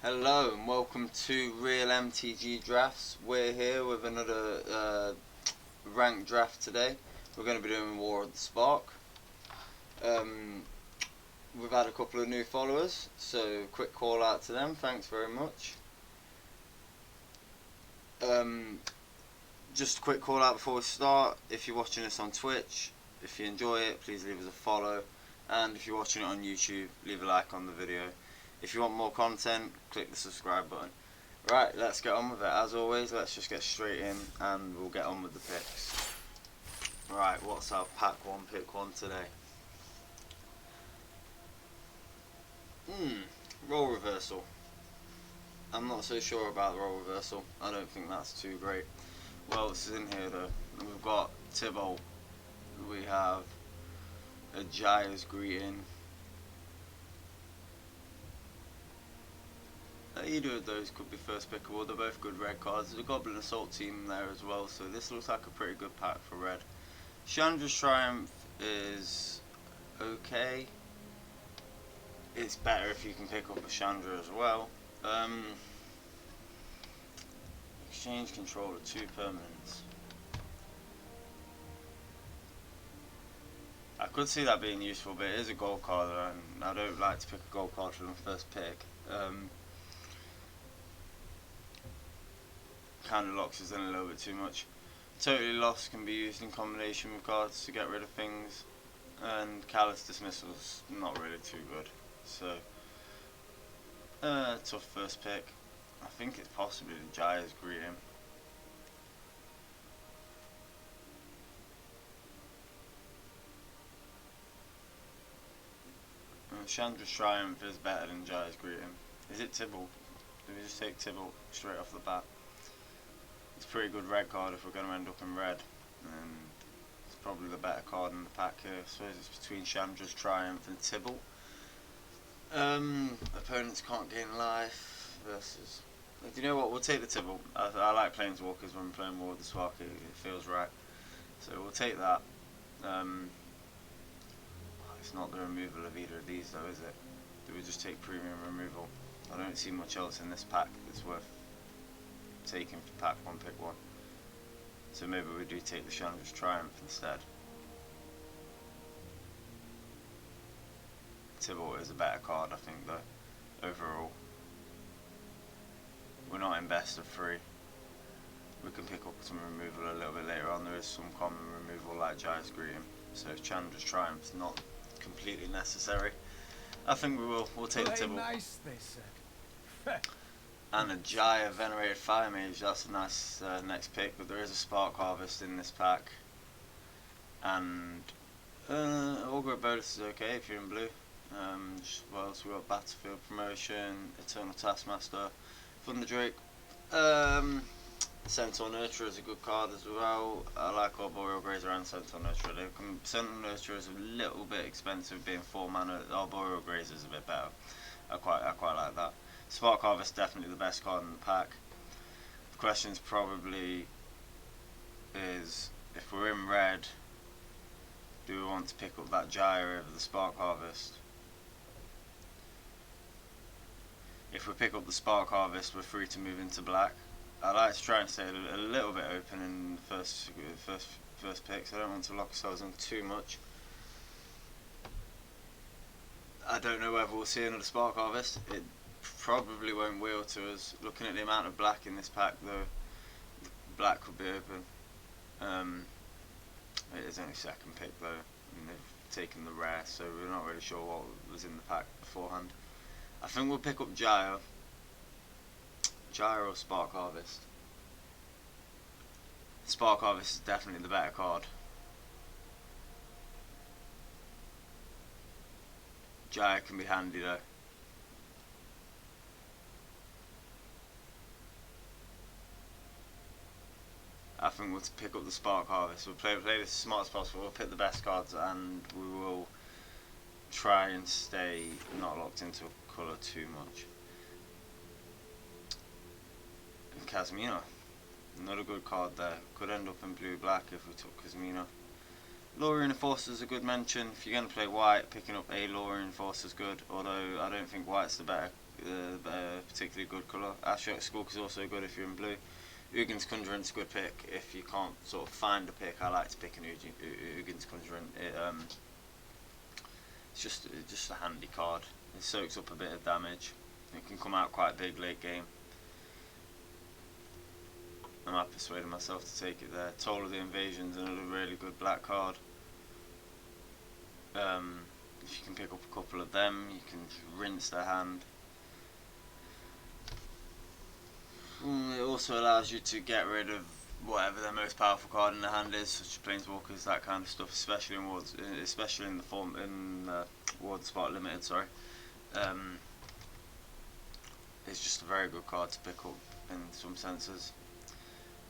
Hello and welcome to Real MTG Drafts. We're here with another ranked draft today. We're going to be doing War of the Spark. We've had a couple of new followers, so quick call out to them. Thanks very much. Just a quick call out before we start. If you're watching this on Twitch, if you enjoy it, please leave us a follow. And if you're watching it on YouTube, leave a like on the video. If you want more content, click the subscribe button. Right, let's get on with it. As always, let's just get straight in and we'll get on with the picks. Right, what's our pack 1, pick 1 today? Role reversal. I'm not so sure about the role reversal. I don't think that's too great. Well, this is in here though. We've got Tybalt. We have a Jaya's Greeting. Either of those could be first pickable. They're both good red cards. There's a Goblin Assault team there as well, so this looks like a pretty good pack for red. Chandra's Triumph is okay. It's better if you can pick up a Chandra as well. Exchange control of 2 permanents. I could see that being useful, but it is a gold card, and I don't like to pick a gold card from the first pick. Kind of locks us in a little bit too much. Totally Lost can be used in combination with cards to get rid of things, and Callous Dismissal's not really too good. So, tough first pick. I think it's possibly the Jaya's Greeting. Chandra's Triumph is better than Jaya's Greeting. Is it Tybalt? Do we just take Tybalt straight off the bat? It's a pretty good red card if we're going to end up in red, and it's probably the better card in the pack here. I suppose it's between Chandra's Triumph and Tybalt. Opponents can't gain life versus... Do you know what, we'll take the Tybalt. I like Planeswalkers when I'm playing War of the Spark, it feels right. So we'll take that. It's not the removal of either of these though, is it? Do we just take premium removal? I don't see much else in this pack that's worth taking for pack 1, pick 1. So maybe we do take the Chandra's Triumph instead. Tybalt is a better card, I think, though, overall. We're not in best of 3. We can pick up some removal a little bit later on. There is some common removal like Jaya's Greeting, so Chandra's Triumph's not completely necessary. I think we'll take the Tybalt. Nice, they said. And a Jaya Venerated Fire Mage, that's a nice next pick, but there is a Spark Harvest in this pack. And Augur Bonus is okay if you're in blue. What else we got? Battlefield Promotion, Eternal Taskmaster, Thunder Drake. Centaur Nurturer is a good card as well. I like Arboreal Grazer and Centaur Nurturer. Centaur Nurturer is a little bit expensive, being 4 mana. Arboreal Grazer is a bit better. I quite like that. Spark Harvest definitely the best card in the pack. The question probably is, if we're in red, do we want to pick up that Jaya over the Spark Harvest? If we pick up the Spark Harvest, we're free to move into black. I like to try and stay a little bit open in the first picks. I don't want to lock ourselves in too much. I don't know whether we'll see another Spark Harvest. It probably won't wheel to us. Looking at the amount of black in this pack though, black could be open. It is only second pick though, and they've taken the rare, so we're not really sure what was in the pack beforehand. I think we'll pick up Jaya or Spark Harvest. Spark Harvest is definitely the better card. Jaya can be handy though. I think we'll pick up the Spark Harvest. We'll play this as smart as possible. We'll pick the best cards and we will try and stay not locked into a colour too much. And Casmina, not a good card there. Could end up in blue-black if we took Casmina. Law Reinforcer is a good mention. If you're going to play white, picking up a Law Reinforcer is good, although I don't think white's the better a particularly good colour. Ashok Skulk is also good if you're in blue. Ugin's Conjurant's a good pick if you can't sort of find a pick. I like to pick an Ugin's Conjurant. It's just a handy card. It soaks up a bit of damage. It can come out quite big late game. I might persuade myself to take it there. Toll of the Invasion's another really good black card. If you can pick up a couple of them, you can rinse their hand. It also allows you to get rid of whatever their most powerful card in the hand is, such as Planeswalkers, that kind of stuff, especially in Wards, especially in the form in Ward Spot Limited. Sorry, it's just a very good card to pick up in some senses.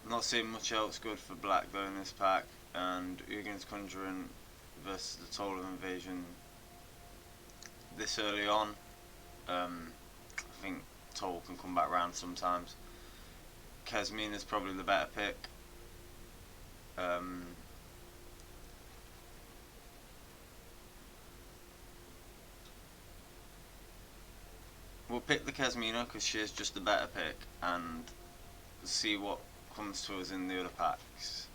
I'm not seeing much else good for black though in this pack, and Ugin's Conjurant versus the Toll of Invasion this early on. I think Toll can come back round sometimes. Kesmina is probably the better pick. We'll pick the Kesmina because she is just the better pick, and see what comes to us in the other packs.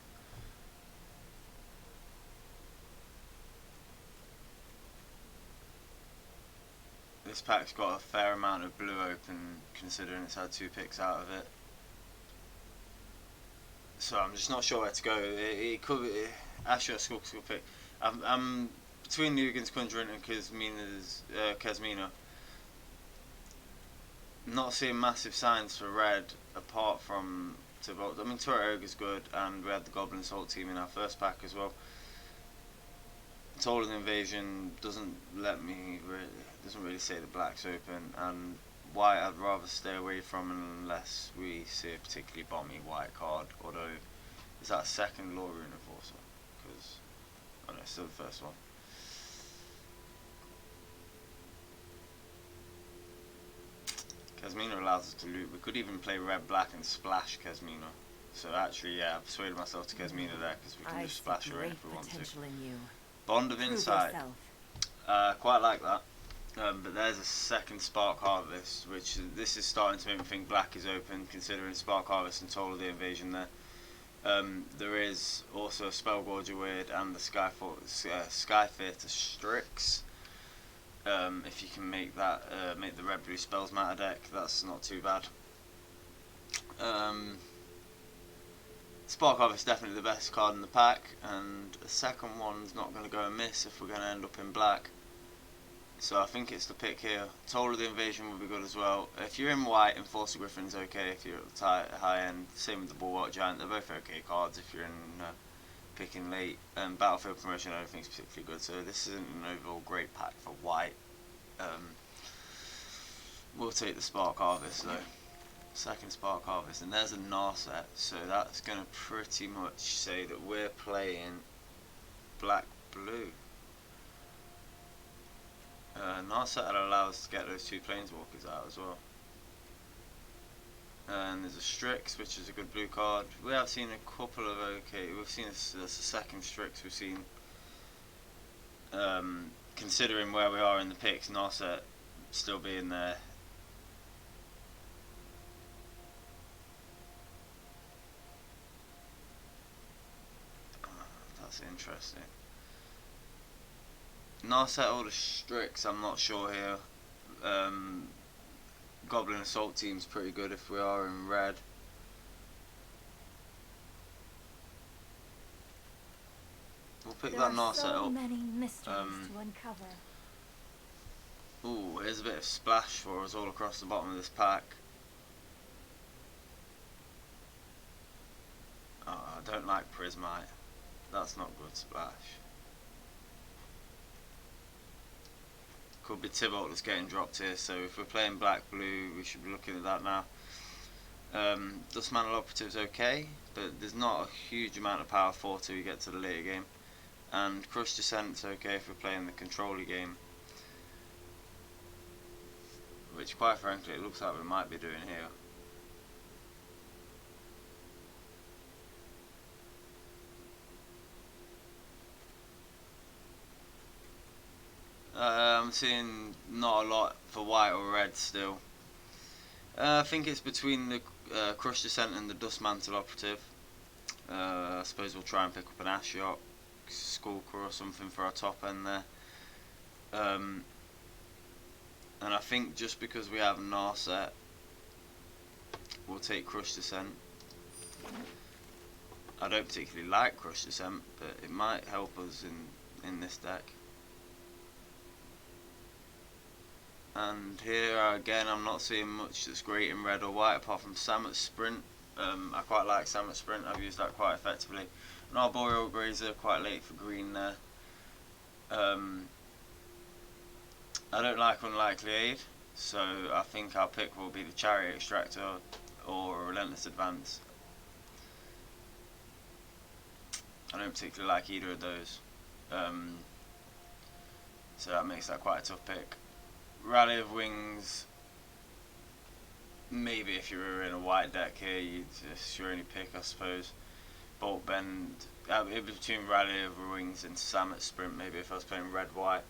This pack's got a fair amount of blue open, considering it's had 2 picks out of it. So I'm just not sure where to go. It could be Ashok Skulk's a good pick. I'm between Ugin's Conjurant and Kesmina. Not seeing massive signs for red apart from Tibalt. I mean, Turret Ogre's good, and we had the Goblin Assault team in our first pack as well. Toll of the Invasion doesn't really say the black's open, and white I'd rather stay away from unless we see a particularly bomby white card. Although, is that a second Law Rune Enforcer? Because, oh no, it's still the first one. Kesmina allows us to loot. We could even play red black and splash Kesmina. So actually, yeah, I've persuaded myself to Kesmina there because we can just splash her in if we want to. Bond of Insight. Quite like that. But there's a second Spark Harvest, which this is starting to make me think black is open, considering Spark Harvest and Toll of the Invasion there. There is also a Spellgorger Weird and the Skyfear to Strix. If you can make that, make the red blue spells matter deck, that's not too bad. Spark Harvest is definitely the best card in the pack, and the second one's not going to go amiss if we're going to end up in black. So I think it's the pick here. Toll of the Invasion will be good as well. If you're in white, Enforcer Griffin's okay if you're at the high end. Same with the Bulwark Giant, they're both okay cards if you're in picking late. Battlefield Promotion I don't think is particularly good, so this isn't an overall great pack for white. We'll take the Spark Harvest though. Second Spark Harvest, and there's a Narset, so that's going to pretty much say that we're playing black-blue. Narset will allow us to get those 2 Planeswalkers out as well. And there's a Strix, which is a good blue card. We have seen a couple of we've seen that's the second Strix we've seen. Considering where we are in the picks, Narset still being there. That's interesting. Narset or the Strix, I'm not sure here. Goblin Assault team's pretty good if we are in red. We'll pick that Narset up. Many mysteries to uncover. Ooh, here's a bit of splash for us all across the bottom of this pack. Oh, I don't like Prismite. That's not good splash. Could be Tibalt that's getting dropped here, so if we're playing black-blue, we should be looking at that now. Dust Mantle Operative's okay, but there's not a huge amount of power for till we get to the later game. And Crush Descent's okay if we're playing the controller game, which quite frankly it looks like we might be doing here. seeing not a lot for white or red still. I think it's between the Crush Descent and the Dust Mantle Operative. I suppose we'll try and pick up an Ashiok, Skulker or something for our top end there. And I think just because we have Narset, we'll take Crush Descent. I don't particularly like Crush Descent, but it might help us in this deck. And here again, I'm not seeing much that's great in red or white apart from Samet Sprint. I quite like Samet Sprint, I've used that quite effectively. An Arboreal Grazer, quite late for green there. I don't like Unlikely Aid, so I think our pick will be the Chariot Extractor or Relentless Advance. I don't particularly like either of those, so that makes that quite a tough pick. Rally of Wings, maybe if you were in a white deck here, you'd just your only pick, I suppose. Bolt Bend, in between Rally of Wings and Samet Sprint, maybe if I was playing red-white.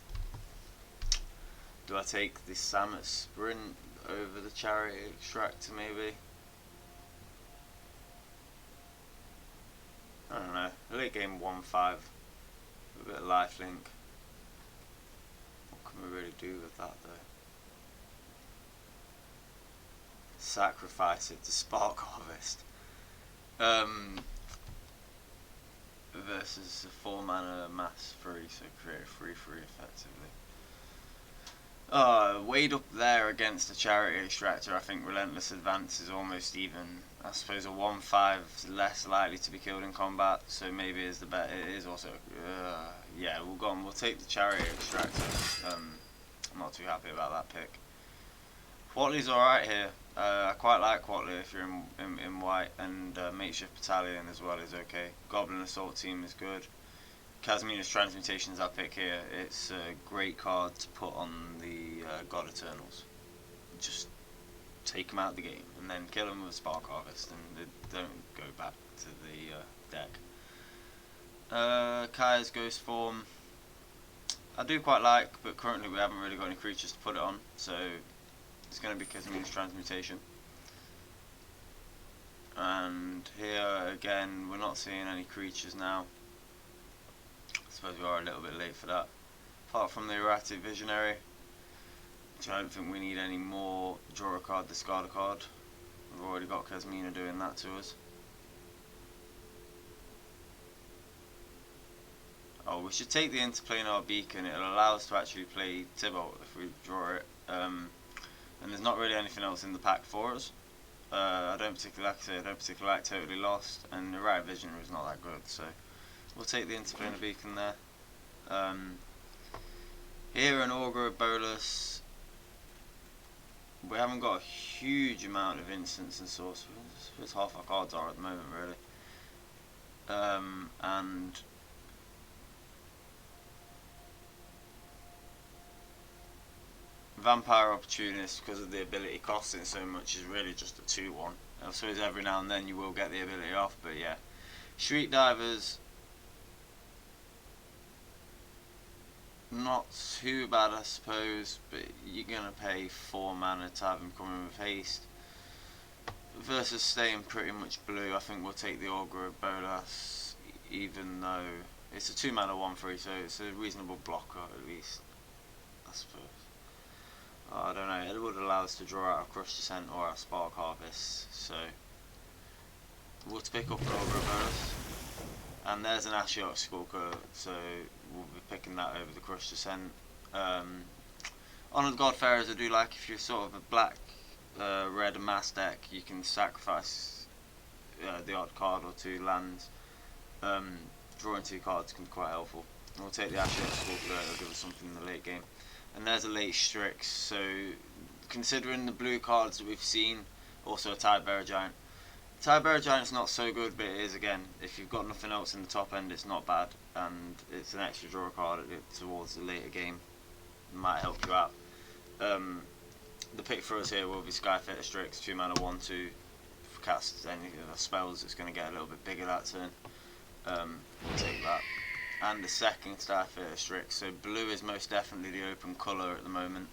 Do I take the Samet Sprint over the Chariot Extractor, maybe? I don't know. Late game 1-5, a bit of lifelink. What can we really do with that though? Sacrifice it to Spark Harvest. Versus a 4-mana mass 3, so create a 3/3 effectively. Weighed up there against the Chariot Extractor, I think Relentless Advance is almost even. I suppose a 1/5 is less likely to be killed in combat, so maybe is the bet. It is also. Yeah, we'll go on. We'll take the Chariot Extractor. I'm not too happy about that pick. Quatley's alright here. I quite like Quatley if you're in white, and Makeshift Battalion as well is okay. Goblin Assault Team is good. Casmina's Transmutation is our pick here. It's a great card to put on the God Eternals. Just take them out of the game and then kill them with Spark Harvest, and they don't go back to the deck. Kaya's Ghost Form I do quite like, but currently we haven't really got any creatures to put it on, so it's going to be Casmina's Transmutation. And here again, we're not seeing any creatures now. I suppose we are a little bit late for that. Apart from the Erratic Visionary, which I don't think we need any more. Draw a card, discard a card. We've already got Casmina doing that to us. Oh, we should take the Interplanar Beacon. It'll allow us to actually play Tybalt if we draw it. And there's not really anything else in the pack for us. I don't particularly like Totally Lost, and the Erratic Visionary is not that good, so we'll take the Interplanar Beacon there. Here an Augur of Bolas. We haven't got a huge amount of instants and sorcerers. It's half our cards are at the moment, really. And Vampire Opportunist, because of the ability costing so much, is really just a 2/1. I suppose every now and then you will get the ability off, but yeah. Shriek Divers, not too bad I suppose, but you're going to pay 4 mana to have him coming with haste. Versus staying pretty much blue, I think we'll take the Augur of Bolas, even though it's a 2 mana 1/3, so it's a reasonable blocker at least, I suppose. I don't know, it would allow us to draw out a Crush Descent or a Spark Harvest, so we'll pick up an Augur of Bolas. And there's an Ashiok Skulker, so we'll be picking that over the Crush Descent. Honoured Godfarers I do like. If you're sort of a black, red mass deck, you can sacrifice the odd card or 2 lands. Drawing 2 cards can be quite helpful. We'll take the Ashiok Skulker, it'll give us something in the late game. And there's a late Strix, so considering the blue cards that we've seen, also a Tidebearer Giant. Tidebearer Giant's not so good, but it is, again, if you've got nothing else in the top end, it's not bad, and it's an extra draw card towards the later game. It might help you out. The pick for us here will be Skyfitter Strix, 2 mana 1/2. Cast any of the spells, it's going to get a little bit bigger that turn. We'll take that. and the second Starfighter Strix. So blue is most definitely the open colour at the moment.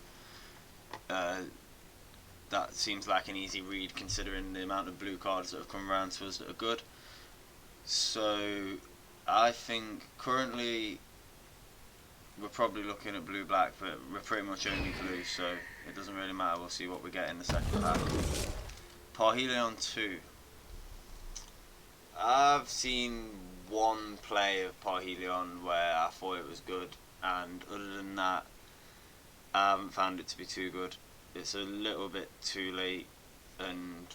That seems like an easy read considering the amount of blue cards that have come around to us that are good. So I think currently we're probably looking at blue-black, but we're pretty much only blue, so it doesn't really matter. We'll see what we get in the second pack. Parhelion 2. I've seen one play of Parhelion where I thought it was good, and other than that, I haven't found it to be too good. It's a little bit too late, and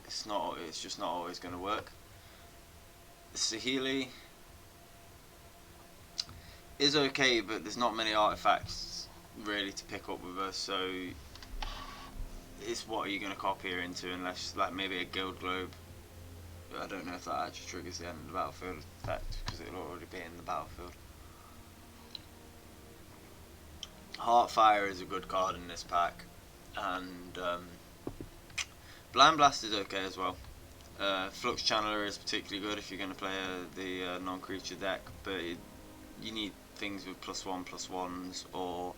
it's just not always going to work. Saheeli is okay, but there's not many artifacts really to pick up with her, so it's what are you going to copy her into, unless like maybe a Guild Globe. I don't know if that actually triggers the end of the battlefield effect, because it'll already be in the battlefield. Heartfire is a good card in this pack, and Blind Blast is okay as well. Flux Channeler is particularly good if you're going to play the non-creature deck, but you need things with +1/+1s, or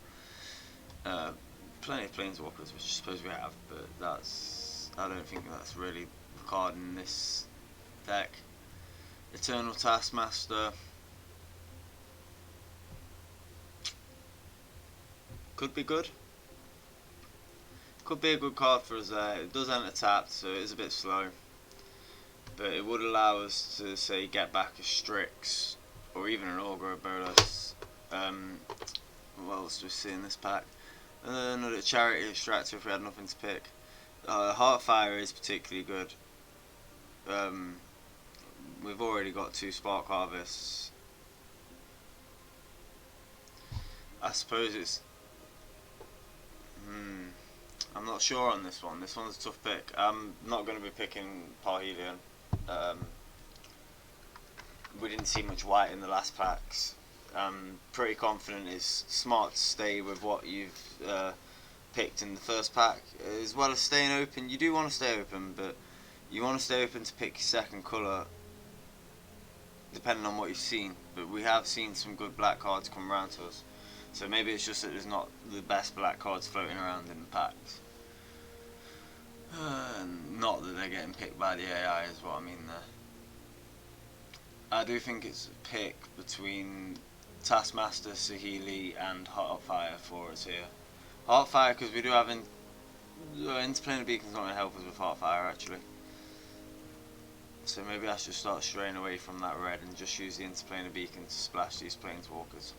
plenty of Planeswalkers, which I suppose we have, but I don't think that's really the card in this deck. Eternal Taskmaster could be good. Could be a good card for us there. It does enter tapped, so it is a bit slow, but it would allow us to, say, get back a Strix or even an Augur Bolas. What else do we see in this pack? Another Charity Extractor if we had nothing to pick. Heartfire is particularly good. We've already got 2 Spark Harvests. I suppose it's... I'm not sure on this one. This one's a tough pick. I'm not going to be picking Parhelion. We didn't see much white in the last packs. I'm pretty confident it's smart to stay with what you've picked in the first pack, as well as staying open. You do want to stay open, but you want to stay open to pick your second colour, depending on what you've seen. But we have seen some good black cards come around to us, so maybe it's just that there's not the best black cards floating around in the packs. Not that they're getting picked by the AI is what I mean there. I do think it's a pick between Taskmaster, Saheeli and Heartfire for us here. Heartfire, because we do have Interplanar Beacon's not going to help us with Heartfire actually. So maybe I should start straying away from that red and just use the Interplanar Beacon to splash these Planeswalkers.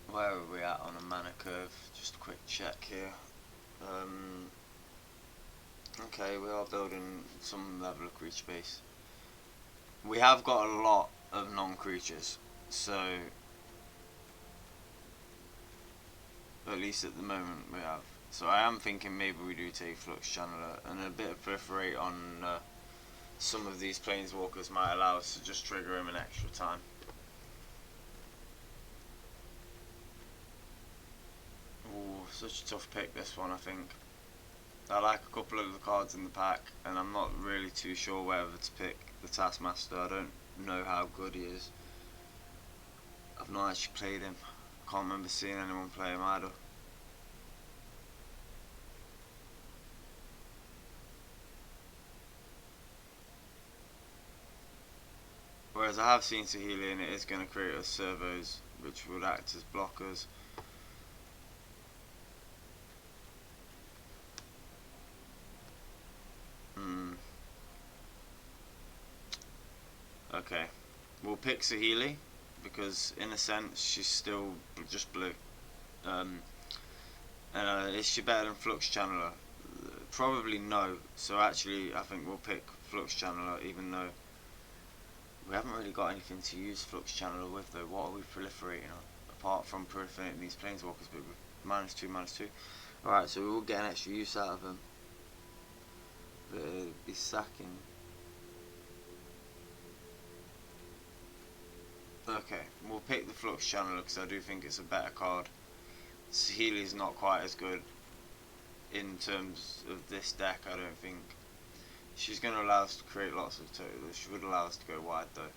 Where are we at on a mana curve? Just a quick check here. Okay, we are building some level of creature base. We have got a lot of non-creatures, so at least at the moment we have. So I am thinking maybe we do take Flux Channeler, and a bit of Proliferate on some of these Planeswalkers might allow us to just trigger him an extra time. Ooh, such a tough pick this one, I think. I like a couple of the cards in the pack, and I'm not really too sure whether to pick the Taskmaster. I don't know how good he is. I've not actually played him. I can't remember seeing anyone play him either. Whereas I have seen Saheeli, and it is going to create us servos, which would act as blockers. Okay, we'll pick Saheeli, because in a sense she's still just blue. Is she better than Flux Channeler? Probably no, so actually I think we'll pick Flux Channeler, even though we haven't really got anything to use Flux Channeler with though. What are we proliferating on? Apart from proliferating these Planeswalkers, but with -2/-2. Alright, so we will get an extra use out of them. But it'll be sacking. Okay, we'll pick the Flux Channeler because I do think it's a better card. Saheeli's not quite as good in terms of this deck, I don't think. She's going to allow us to create lots of totals. She would allow us to go wide though.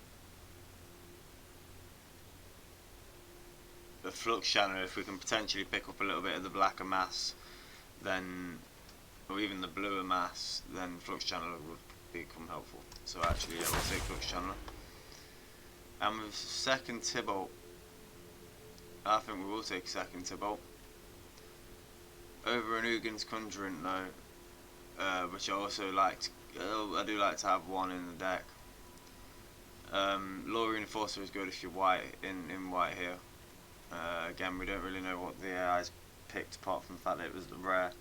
The flux channel, if we can potentially pick up a little bit of the blacker mass, then, or even the bluer mass, then flux channel would become helpful. So actually, yeah, we'll take flux channel. And with second Tybalt, I think we will take second Tybalt over an Ugin's Conjurant though, which I also like. I do like to have one in the deck. Law Reinforcer is good if you're white in white here. Again, we don't really know what the AI's picked apart from the fact that it was the rare.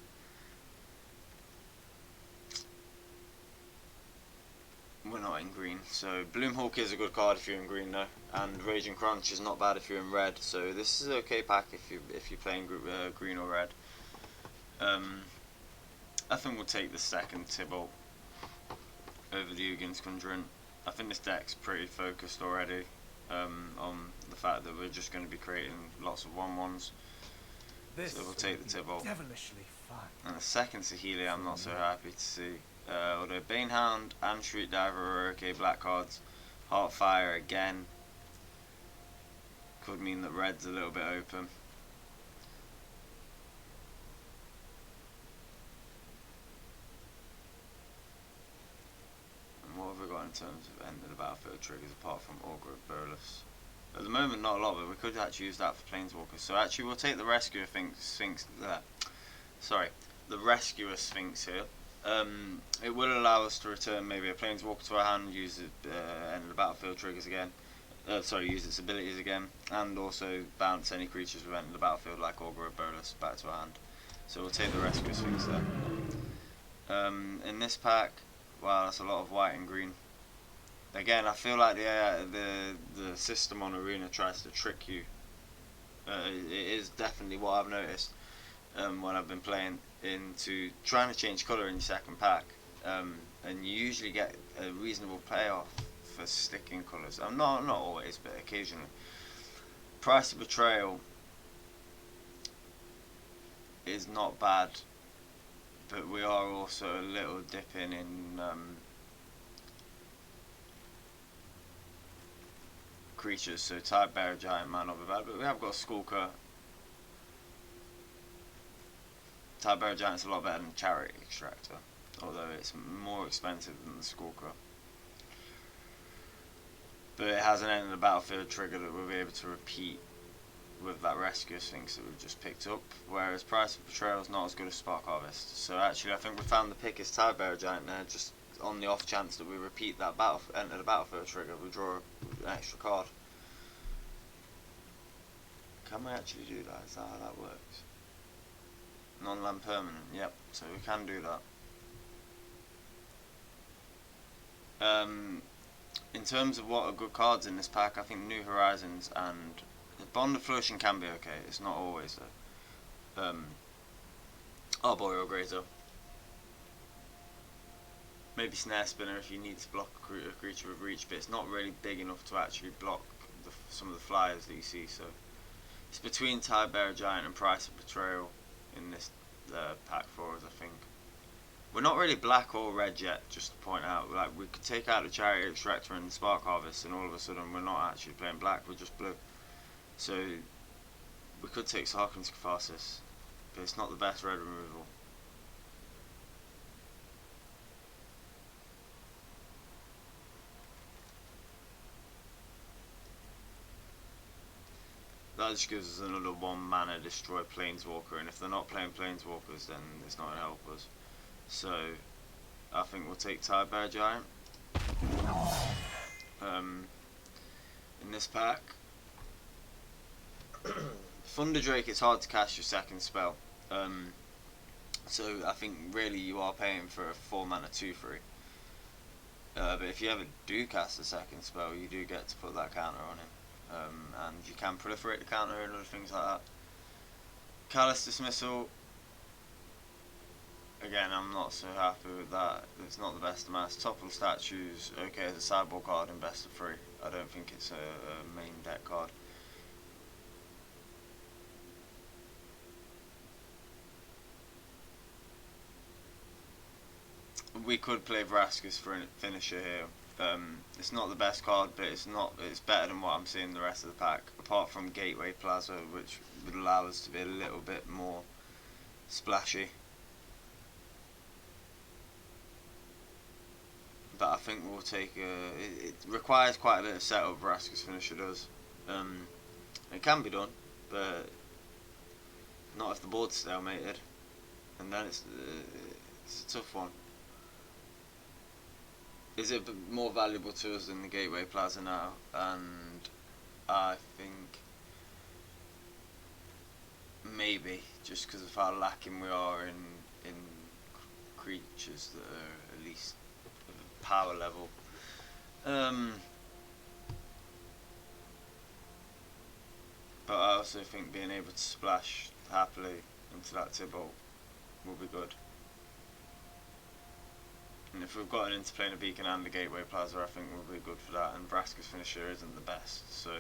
We're not in green, so Bloomhawk is a good card if you're in green though, and Raging Crunch is not bad if you're in red. So this is an okay pack if you're playing green or red. I think we'll take the second Tybalt over the Ugin's Conjurant. I think this deck's pretty focused already on the fact that we're just going to be creating lots of 1/1s. So we'll take the Tybalt. Devilishly fun. And the second Saheeli I'm not so happy to see. Although Banehound and Shriek Diver are okay black cards. Heartfire again could mean that red's a little bit open. And what have we got in terms of end of the battlefield triggers apart from Augur of Bolas? At the moment not a lot, but we could actually use that for Planeswalkers. So actually we'll take the Rescuer Sphinx the Rescuer Sphinx here. It will allow us to return maybe a Planeswalker to our hand, use the end of the battlefield triggers again, use its abilities again, and also bounce any creatures we went in the battlefield like Augur of Bolas back to our hand. So we'll take the Rescue Sphinx there. In this pack, wow, that's a lot of white and green. Again, I feel like the system on Arena tries to trick you. It is definitely what I've noticed when I've been playing, into trying to change colour in your second pack, and you usually get a reasonable payoff for sticking colours. Not always, but occasionally. Price of Betrayal is not bad, but we are also a little dipping in creatures, so Tidebearer Giant might not be bad, but we have got Skulker. Tidebearer Giant's a lot better than Chariot Extractor, although it's more expensive than the Skulker. But it has an end of the battlefield trigger that we'll be able to repeat with that Rescue Sphinx that we've just picked up, whereas Price of Betrayal is not as good as Spark Harvest. So actually I think we found the pick is Tidebearer Giant there, just on the off chance that we repeat that enter the battlefield trigger, we draw an extra card. Can we actually do that? Is that how that works? Non-land permanent, yep, so we can do that. In terms of what are good cards in this pack, I think New Horizons and Bond of Flourishing can be okay, it's not always though. Arboreal Grazer. Maybe Snare Spinner if you need to block a creature with reach, but it's not really big enough to actually block some of the flyers that you see, so it's between Tidebearer Giant and Price of Betrayal in this pack for us, I think. We're not really black or red yet, just to point out. Like, we could take out the Chariot Extractor and the Spark Harvest and all of a sudden we're not actually playing black, we're just blue. So we could take Sarkhan's Catharsis, but it's not the best red removal. That just gives us another 1 mana destroy Planeswalker, and if they're not playing Planeswalkers then it's not going to help us. So I think we'll take Tidebearer Giant. In this pack, Thunder Drake, it's hard to cast your second spell. So I think really you are paying for a 4 mana 2/3. But if you ever do cast a second spell, you do get to put that counter on him. And you can proliferate the counter and other things like that. Callous Dismissal, again, I'm not so happy with that. It's not the best of mass. Topple Statues, okay as a sideboard card in best of 3. I don't think it's a main deck card. we could play Vraska's for a finisher here. It's not the best card, but it's better than what I'm seeing the rest of the pack. Apart from Gateway Plaza, which would allow us to be a little bit more splashy. But I think we'll take it requires quite a bit of setup. Vraska's finisher does. It can be done, but not if the board's stalemated, and then it's a tough one. Is it more valuable to us than the Gateway Plaza now? And I think maybe, just because of how lacking we are in creatures that are at least power level. But I also think being able to splash happily into that Tybalt will be good. And if we've got an Interplanar Beacon and the Gateway Plaza, I think we'll be good for that. And Vraska's finisher isn't the best, so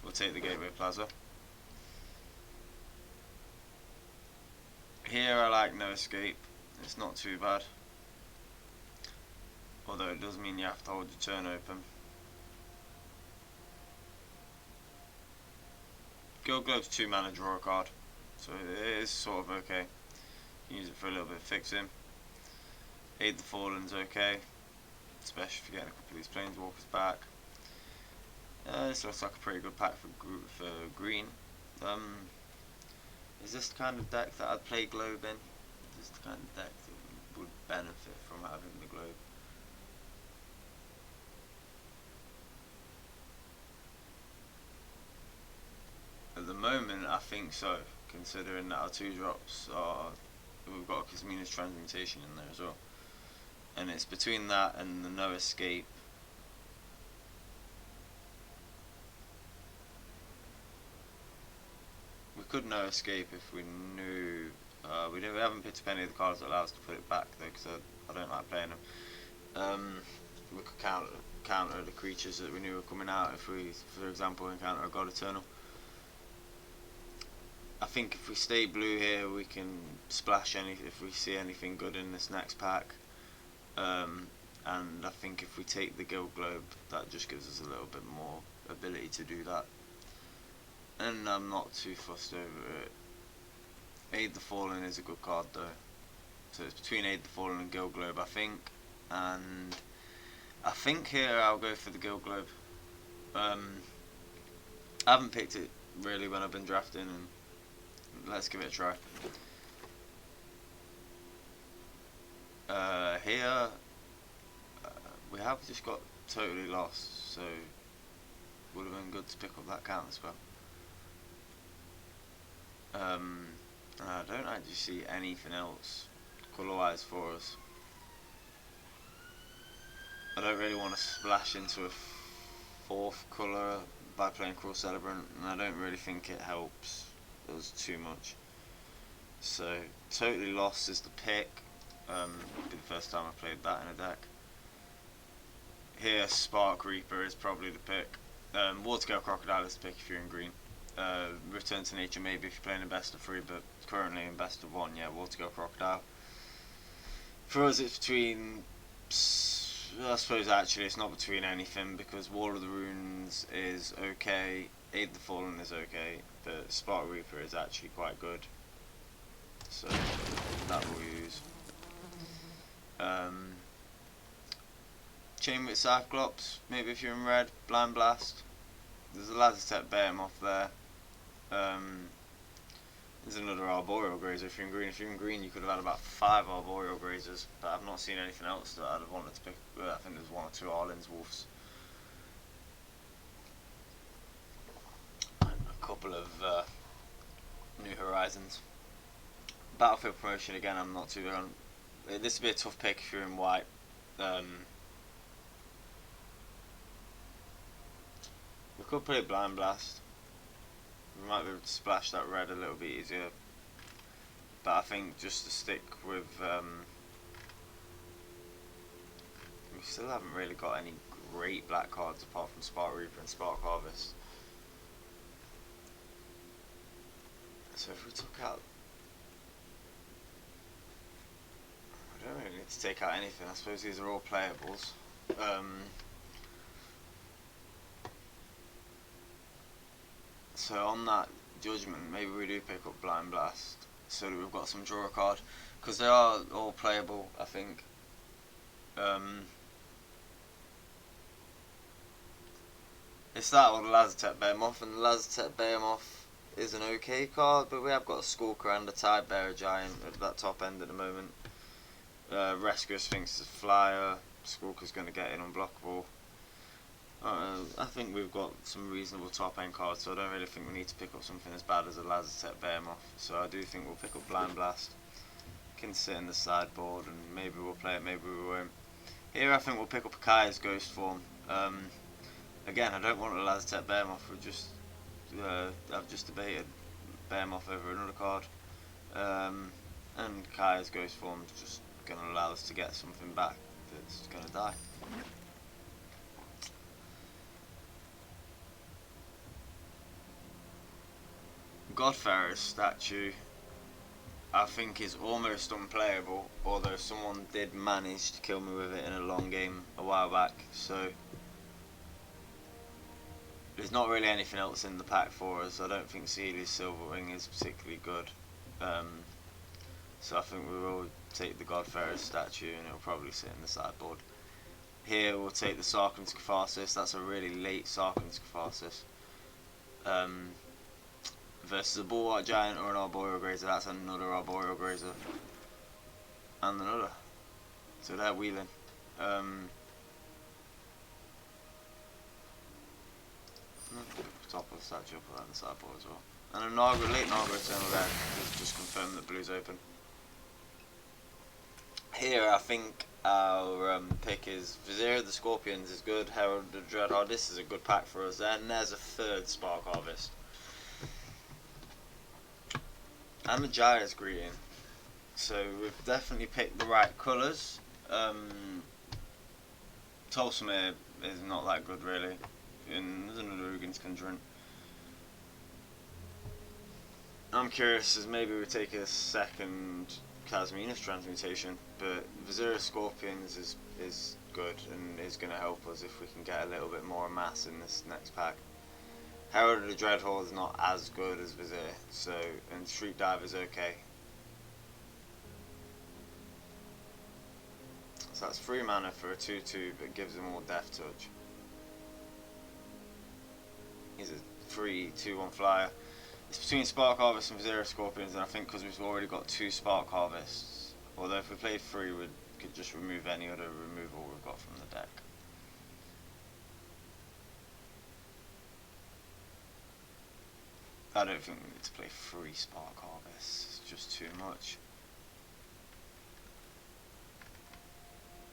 we'll take the Gateway Plaza. Here I like No Escape. It's not too bad. Although it does mean you have to hold your turn open. Guild Globe's 2 mana, draw a card. So it is sort of okay. You can use it for a little bit of fixing. Aid the Fallen's okay, especially if you're getting a couple of these Planeswalkers back. This looks like a pretty good pack for green. Is this the kind of deck that I'd play Globe in? Is this the kind of deck that would benefit from having the Globe? At the moment, I think so, considering that our 2-drops are... We've got a Kasmina's Transmutation in there as well. And it's between that and the No Escape. We could No Escape if we knew... we haven't picked up any of the cards that allow us to put it back though, because I don't like playing them. We could counter the creatures that we knew were coming out if we, for example, encounter a God Eternal. I think if we stay blue here, we can splash if we see anything good in this next pack. And I think if we take the Guild Globe, that just gives us a little bit more ability to do that. And I'm not too fussed over it. Aid the Fallen is a good card though. So it's between Aid the Fallen and Guild Globe, I think. And I think here I'll go for the Guild Globe. I haven't picked it really when I've been drafting, and let's give it a try. Here we have just got Totally Lost, so would have been good to pick up that counter spell. I don't actually see anything else colour wise for us. I don't really want to splash into a 4th colour by playing Cruel Celebrant, and I don't really think it helps us too much. So Totally Lost is the pick. It'll be the first time I've played that in a deck. Here Spark Reaper is probably the pick. Watergale Crocodile is the pick if you're in green. Return to Nature maybe if you're playing in best of 3, but currently in best of 1, yeah, Watergale Crocodile. For us it's between, I suppose actually it's not between anything, because Wall of the Runes is okay, Aid the Fallen is okay, but Spark Reaper is actually quite good. So that we'll use. Chainwit Cyclops, maybe if you're in red. Blind Blast. There's a Lazartech Behemoth there. There's another Arboreal Grazer if you're in green. If you're in green, you could have had about 5 Arboreal Grazers, but I've not seen anything else that I'd have wanted to pick. I think there's 1 or 2 Arlen's Wolves. And a couple of New Horizons. Battlefield Promotion again, I'm not too big on. This would be a tough pick if you're in white. We could play Blind Blast. We might be able to splash that red a little bit easier. But I think just to stick with... we still haven't really got any great black cards apart from Spark Reaper and Spark Harvest. So if we took out... I don't really need to take out anything. I suppose these are all playables. So on that judgment, maybe we do pick up Blind Blast, so that we've got some draw card, because they are all playable, I think. It's that or the Lazartech Behemoth, and the Lazartech Behemoth is an okay card, but we have got a Skulker and a Tide Bearer Giant at that top end at the moment. Rescuer Sphinx is a flyer, Skulker's going to get in unblockable. I think we've got some reasonable top end cards, so I don't really think we need to pick up something as bad as a Lazartech Behemoth. So I do think we'll pick up Blind Blast, can sit in the sideboard, and maybe we'll play it, maybe we won't. Here I think we'll pick up Akaya's Ghost Form. Again, I don't want a Lazartech Behemoth, I've just debated Behemoth over another card. And Kaya's Ghost Form is just going to allow us to get something back that's going to die. Godfarer's statue, I think, is almost unplayable, although someone did manage to kill me with it in a long game a while back, so there's not really anything else in the pack for us. I don't think Sealy's Silverwing is particularly good, so I think we will take the Godfarer's statue and it'll probably sit in the sideboard. Here we'll take the Sarkhan's Catharsis. That's a really late Sarkhan's Catharsis. Versus a Bulwark Giant or an Arboreal Grazer. That's another Arboreal Grazer. And another. So they're wheeling. Top of the statue, I'll put that in the sideboard as well. And a late Naga Eternal there. Just confirm that blue's open. Here I think our pick is Vizier of the Scorpions is good, Herald of the Dreadhorde. This is a good pack for us. And there's a third Spark Harvest. And the Gyre's Greeting. So we've definitely picked the right colours. Tolsimir is not that good really. And there's another Ugin's Conjurant. I'm curious as maybe we take a second Casmina's Transmutation, but Vizier of Scorpions is good and is going to help us if we can get a little bit more mass in this next pack. Herald of the Dreadhorde is not as good as Vizier, so, and Street Dive is okay. So that's 3 mana for a 2/2, but gives him more Death Touch. He's a 3/2/1 flyer. It's between Spark Harvest and Vizier of Scorpions, and I think because we've already got 2 Spark Harvests, although if we played 3 we could just remove any other removal we've got from the deck. I don't think we need to play 3 Spark Harvests, it's just too much.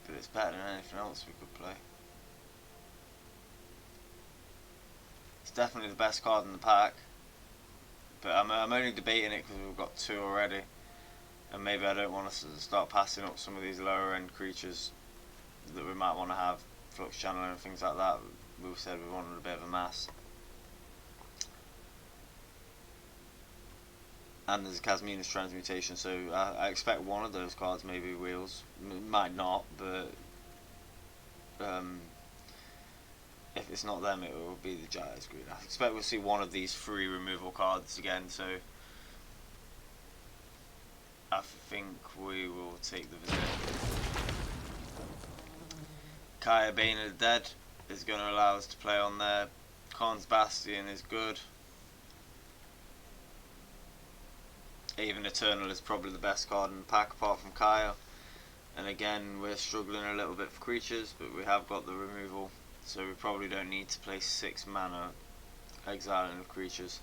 But it's better than anything else we could play. It's definitely the best card in the pack, but I'm only debating it because we've got 2 already, and maybe I don't want us to start passing up some of these lower end creatures that we might want to have, Flux Channel and things like that. We said we wanted a bit of a mass. And there's a Casmina's Transmutation, so I expect one of those cards maybe wheels. Might not, but if it's not them, it will be the Gyre's Greeting. I expect we'll see one of these 3 removal cards again, so I think we will take the Vizier. Kaya Bane of the Dead is going to allow us to play on there. Khan's Bastion is good. Even Eternal is probably the best card in the pack apart from Kaya. And again, we're struggling a little bit for creatures, but we have got the removal, so we probably don't need to play 6 mana exiling of creatures.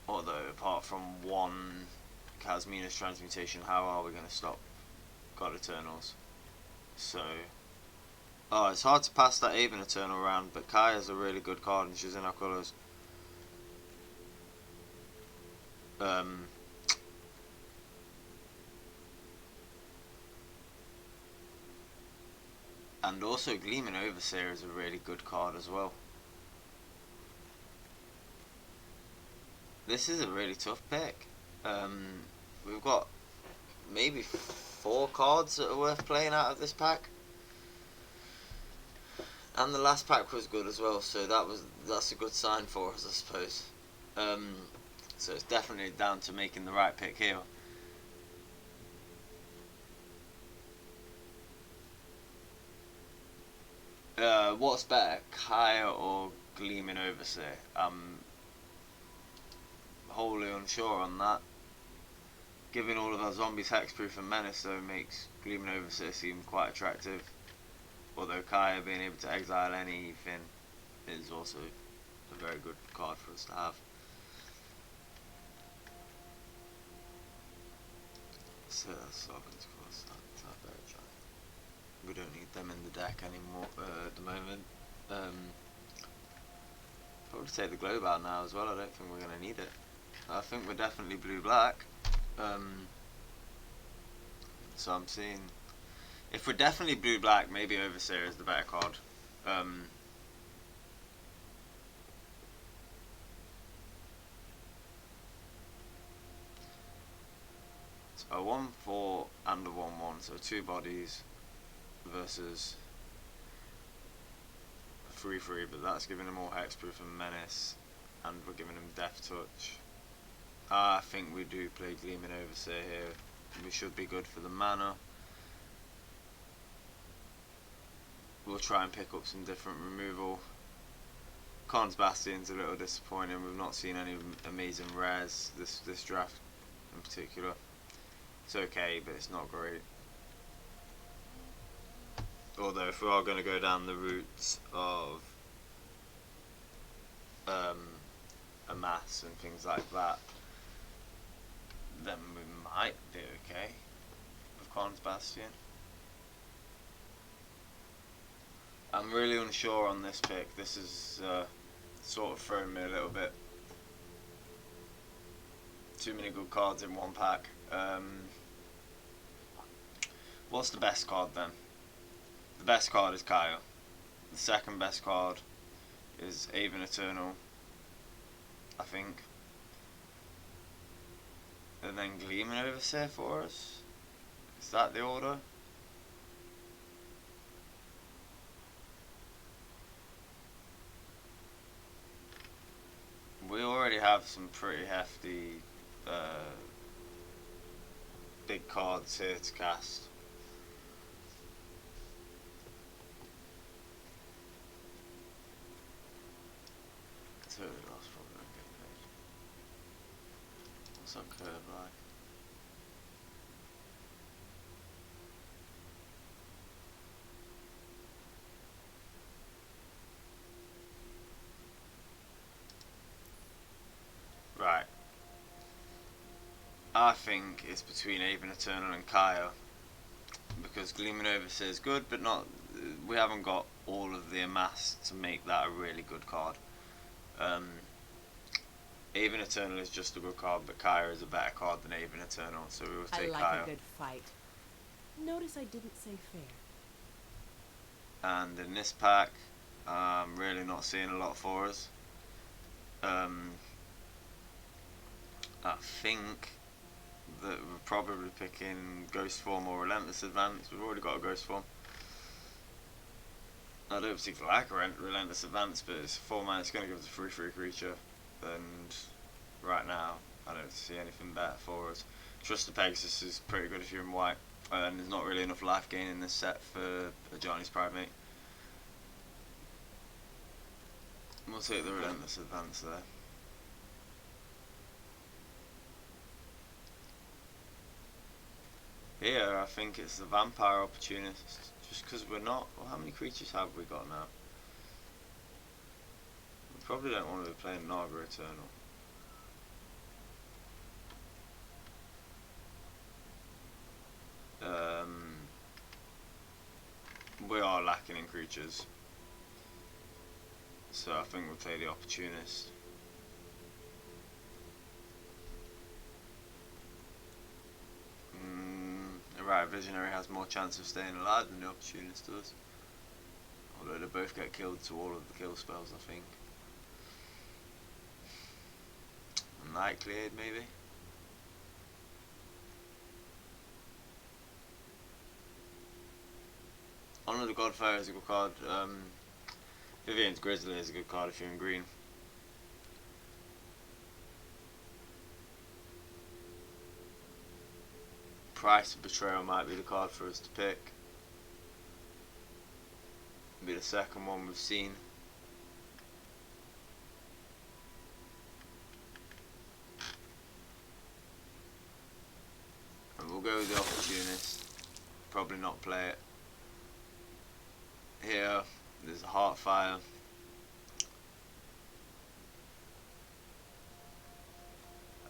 Although, apart from 1 Casmina's Transmutation, how are we going to stop God Eternals? So, oh, it's hard to pass that Aven Eternal around, but Kaya's a really good card and she's in our colours. And also Gleaming Overseer is a really good card as well. this is a really tough pick. We've got maybe 4 cards that are worth playing out of this pack. And the last pack was good as well, so that's a good sign for us, I suppose. So it's definitely down to making the right pick here. What's better, Kaya or Gleaming Overseer? I'm wholly unsure on that. Giving all of our zombies hexproof and menace though makes Gleaming Overseer seem quite attractive. Although Kaya being able to exile anything is also a very good card for us to have. So that's Sovereign's Cross, that's very giant. We don't need them in the deck anymore at the moment. Probably take the Globe out now as well, I don't think we're going to need it. I think we're definitely blue-black. So I'm seeing... If we're definitely blue-black, maybe Overseer is the better card. So a 1/4 and a 1/1, so 2 bodies versus a 3/3, but that's giving him more hexproof and menace, and we're giving him death touch. I think we do play Gleaming Overseer here. We should be good for the mana. We'll try and pick up some different removal. Khan's Bastion's a little disappointing. We've not seen any amazing rares this draft in particular. It's okay, but it's not great. Although if we are going to go down the route of a mass and things like that, then we might be okay with Khan's Bastion. I'm really unsure on this pick. This is sort of throwing me a little bit. Too many good cards in one pack. What's the best card then? The best card is Kaya. The second best card is Aven Eternal, I think. And then Gleaming Overseer for us? Is that the order? We already have some pretty hefty big cards here to cast. Totally lost, probably don't get paid. What's that curve like? Right. I think it's between Aven Eternal and Kaya, because Gleaming Overseer is good, but not. We haven't got all of the amass to make that a really good card. Aven Eternal is just a good card, but Kaya is a better card than Aven Eternal, so we will take Kaya. I like a good fight. Notice I didn't say fair. And in this pack, I'm really not seeing a lot for us. I think that we're probably picking Ghost Form or Relentless Advance. We've already got a Ghost Form. I don't particularly like a Relentless Advance, but it's a 4-mana, it's going to give us a 3/3 creature, and right now I don't see anything better for us. Trust the Pegasus is pretty good if you're in white, and there's not really enough life gain in this set for a Johnny's Primate. We'll take the Relentless Advance there. Here, I think it's the Vampire Opportunist, just because we're not. Well, how many creatures have we got now? We probably don't want to be playing Naga Eternal. We are lacking in creatures, so I think we'll play the Opportunist. Right, Visionary has more chance of staying alive than the Opportunist does. Although they both get killed to all of the kill spells, I think. Night cleared, maybe. Honor the Godfire is a good card. Vivian's Grizzly is a good card if you're in green. Price of Betrayal might be the card for us to pick. Be the second one we've seen. And we'll go with the Opportunist. Probably not play it. Here, there's a Heartfire.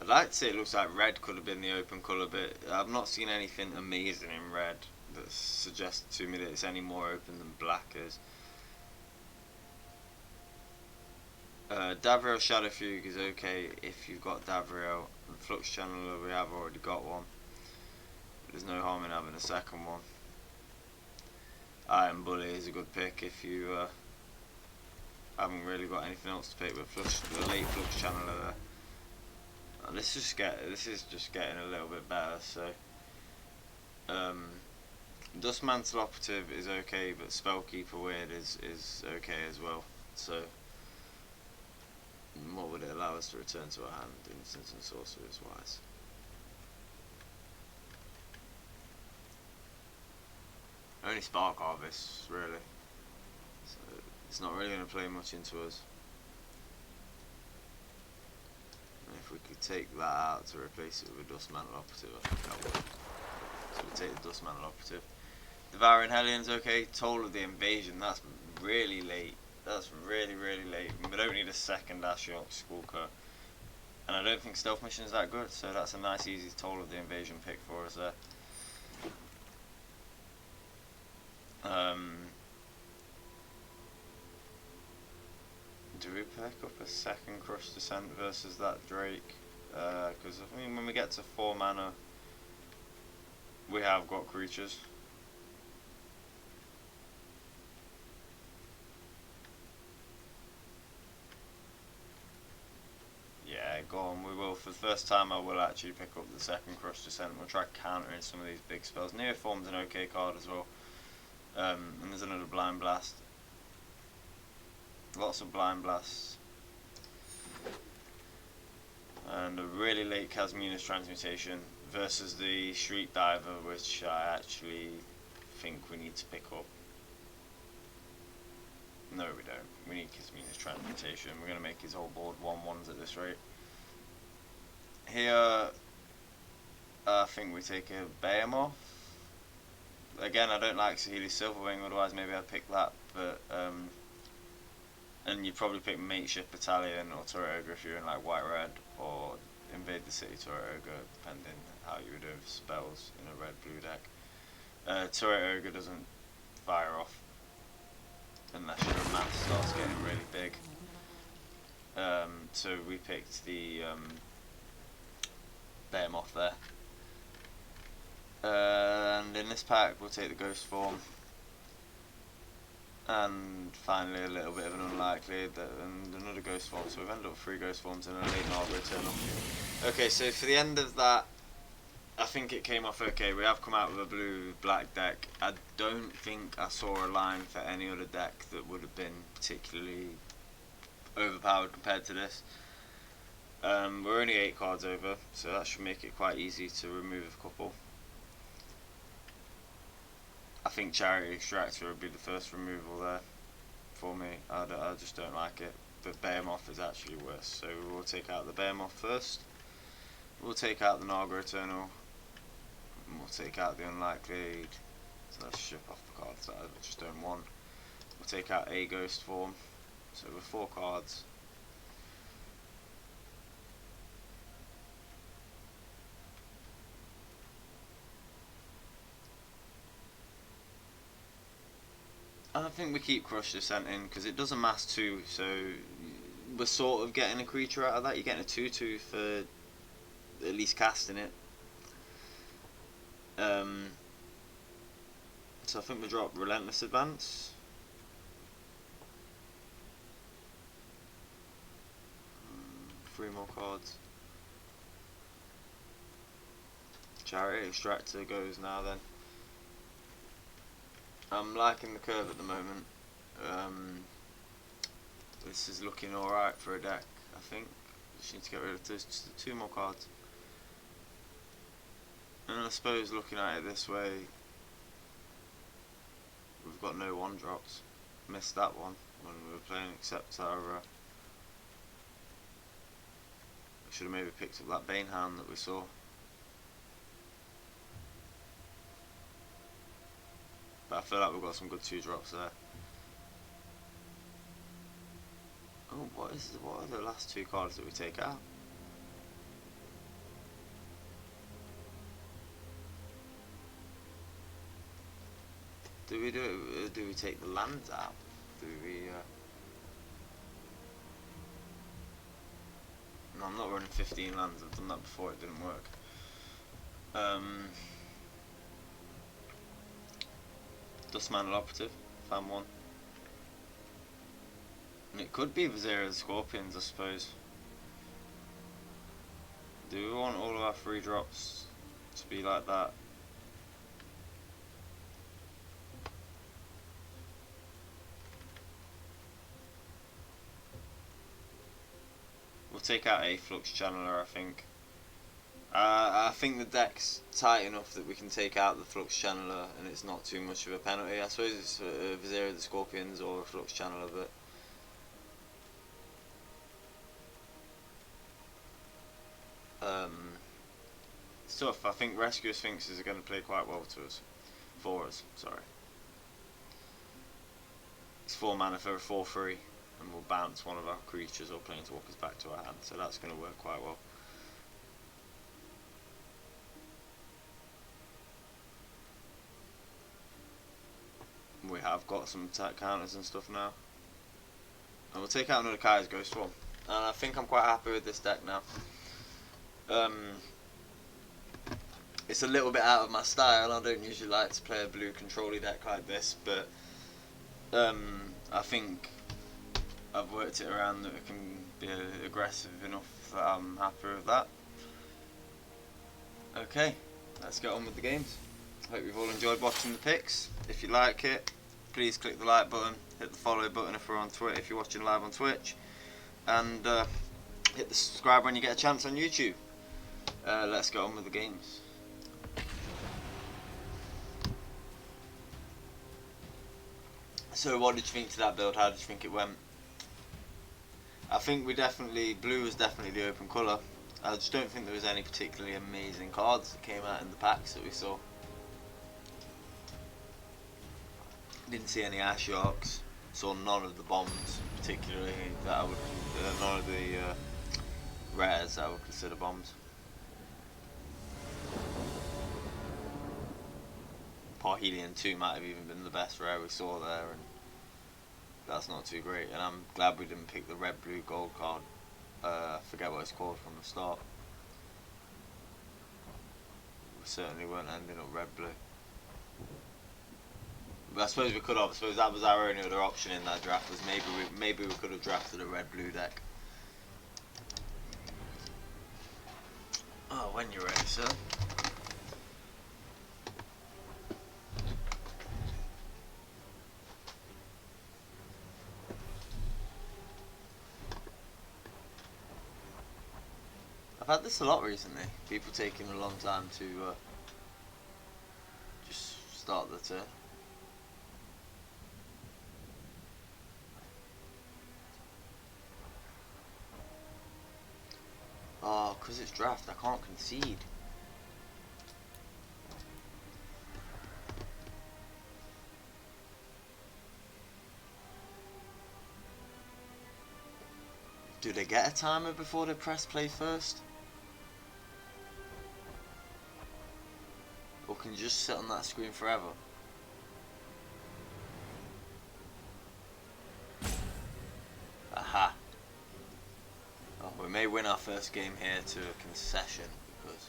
I'd like to say it looks like red could have been the open colour, but I've not seen anything amazing in red that suggests to me that it's any more open than black is. Davriel Shadow Fugue is okay if you've got Davriel. And Flux Channeler, we have already got one. There's no harm in having a second one. Iron Bully is a good pick if you haven't really got anything else to pick with the late Flux Channeler there. And this is just getting a little bit better. So Dust Mantle Operative is okay, but Spellkeeper Weird is okay as well. So what would it allow us to return to our hand, Instants and Sorcerers wise? Only Spark Harvest, really. So it's not really going to play much into us. And if we could take that out to replace it with a Dust Mantle Operative, I think that would. So we take the Dust Mantle Operative. Devouring Hellion's okay. Toll of the Invasion, that's really late. That's really late. We don't need a second Ashiok Skulker. And I don't think Stealth Mission is that good, so that's a nice easy Toll of the Invasion pick for us there. Do we pick up a second Crush Descent versus that Drake? Because I mean, when we get to 4 mana, we have got creatures. Yeah, go on, we will. For the first time I will actually pick up the second Crush Descent. We'll try countering some of these big spells. Neoform's an okay card as well. And there's another Blind Blast. Lots of Blind Blasts. And a really late Casmina's Transmutation versus the Shriek Diver, which I actually think we need to pick up. No, we don't. We need Casmina's Transmutation. We're going to make his whole board 1/1s at this rate. Here, I think we take a Behemoth. Again, I don't like Saheeli Silverwing, otherwise maybe I'd pick that, but and you'd probably pick Mateship Battalion or Turret Ogre if you're in like white-red, or Invade the City Turret Ogre, depending how you would do spells in a red-blue deck. Turret Ogre doesn't fire off unless your math starts getting really big. So we picked the Behemoth there. And in this pack we'll take the Ghost Form, and finally a little bit of an unlikely and another Ghost Form, so we've ended up with 3 Ghost Forms and a late Narg Eternal. Okay, so for the end of that, I think it came off okay. We have come out with a blue-black deck. I don't think I saw a line for any other deck that would have been particularly overpowered compared to this. We're only 8 cards over, so that should make it quite easy to remove a couple. I think Chariot Extractor would be the first removal there for me. I just don't like it. But Behemoth is actually worse. So we'll take out the Behemoth first. We'll take out the Narg Eternal. And we'll take out the Unlikely. So let's ship off the cards that I just don't want. We'll take out a Ghost Form. So with 4 cards. I think we keep Crush Descent in because it does amass 2, so we're sort of getting a creature out of that. You're getting a 2/2 for at least casting it. So I think we drop Relentless Advance. 3 more cards. Charity extractor goes now then. I'm liking the curve at the moment. This is looking alright for a deck, I think. Just need to get rid of this, just the 2 more cards. And I suppose looking at it this way, we've got no 1-drops. Missed that one when we were playing, except our I should have maybe picked up that Banehound that we saw. But I feel like we've got some good 2-drops there. Oh, what are the last 2 cards that we take out? Do we take the lands out? Do we No, I'm not running 15 lands, I've done that before, it didn't work. Dustmantle Operative, Fan 1. And it could be Vizier of the Scorpions, I suppose. Do we want all of our 3-drops to be like that? We'll take out a Flux Channeler, I think. I think the deck's tight enough that we can take out the Flux Channeler and it's not too much of a penalty. I suppose it's a Vizier of the Scorpions or a Flux Channeler, but it's tough. I think Rescue Sphinxes are going to play quite well for us. Sorry. It's 4 mana for a 4/3, and we'll bounce one of our creatures or planeswalkers back to our hand, so that's going to work quite well. We have got some attack counters and stuff now. And we'll take out another Kai's Ghost Swarm. And I think I'm quite happy with this deck now. It's a little bit out of my style. I don't usually like to play a blue control-y deck like this, but I think I've worked it around that it can be aggressive enough that I'm happy with that. Okay, let's get on with the games. Hope you've all enjoyed watching the picks. If you like it, please click the like button, hit the follow button if we're on Twitter, if you're watching live on Twitch, and hit the subscribe when you get a chance on YouTube. Let's get on with the games. So what did you think to that build? How did you think it went? I think blue was definitely the open colour. I just don't think there was any particularly amazing cards that came out in the packs that we saw. Didn't see any Ashiok, saw none of the bombs, particularly that I would, none of the rares that I would consider bombs. Parhelion 2 might have even been the best rare we saw there, and that's not too great. And I'm glad we didn't pick the red, blue, gold card. I forget what it's called from the start. We certainly weren't ending up red, blue. But I suppose we could have. I suppose that was our only other option in that draft. Was maybe we could have drafted a red, blue deck. Oh, when you're ready, sir. I've had this a lot recently. People taking a long time to just start the turn. Oh, because it's draft, I can't concede. Do they get a timer before they press play first? Or can you just sit on that screen forever? Aha. Oh, we may win our first game here to a concession because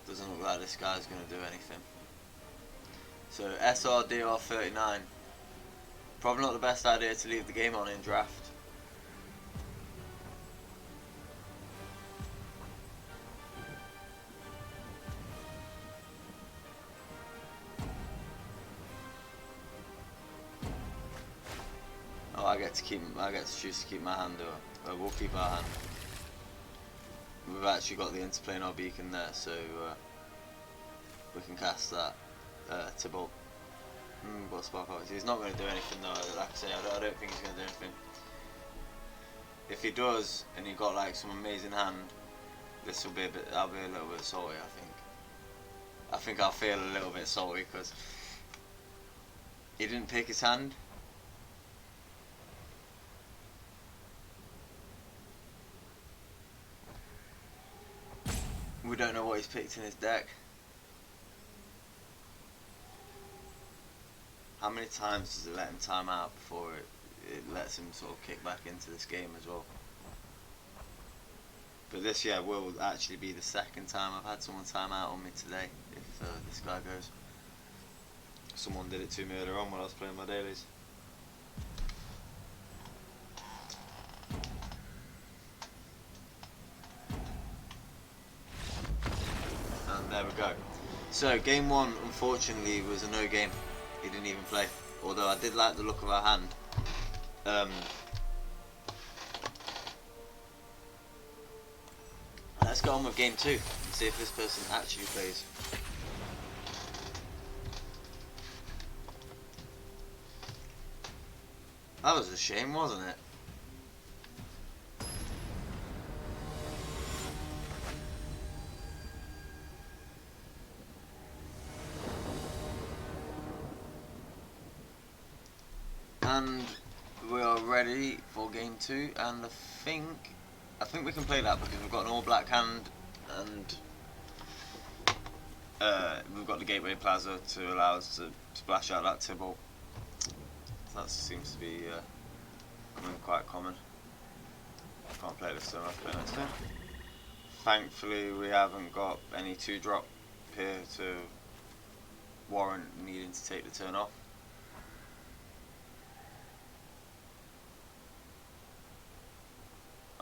it doesn't look like this guy's going to do anything. So SRDR 39. Probably not the best idea to leave the game on in draft. I get to choose to keep my hand, or we'll keep our hand. We've actually got the interplay in our beacon there, so we can cast that Tybalt. But Spark Arts. He's not going to do anything though. Like I say, I don't think he's going to do anything. If he does, and he got like some amazing hand, this will be I'll be a little bit salty. I think I'll feel a little bit salty because he didn't pick his hand. We don't know what he's picked in his deck. How many times does it let him time out before it lets him sort of kick back into this game as well? But this year will actually be the second time I've had someone time out on me today, if this guy goes. Someone did it to me earlier on when I was playing my dailies. And there we go. So game one unfortunately was a no game. He didn't even play. Although I did like the look of our hand. Let's go on with game two and see if this person actually plays. That was a shame, wasn't it? And we are ready for game two, and I think we can play that because we've got an all black hand and we've got the Gateway Plaza to allow us to splash out that Tybalt. That seems to be becoming quite common. Can't play this turn, I'll play next turn. Thankfully we haven't got any 2-drop here to warrant needing to take the turn off.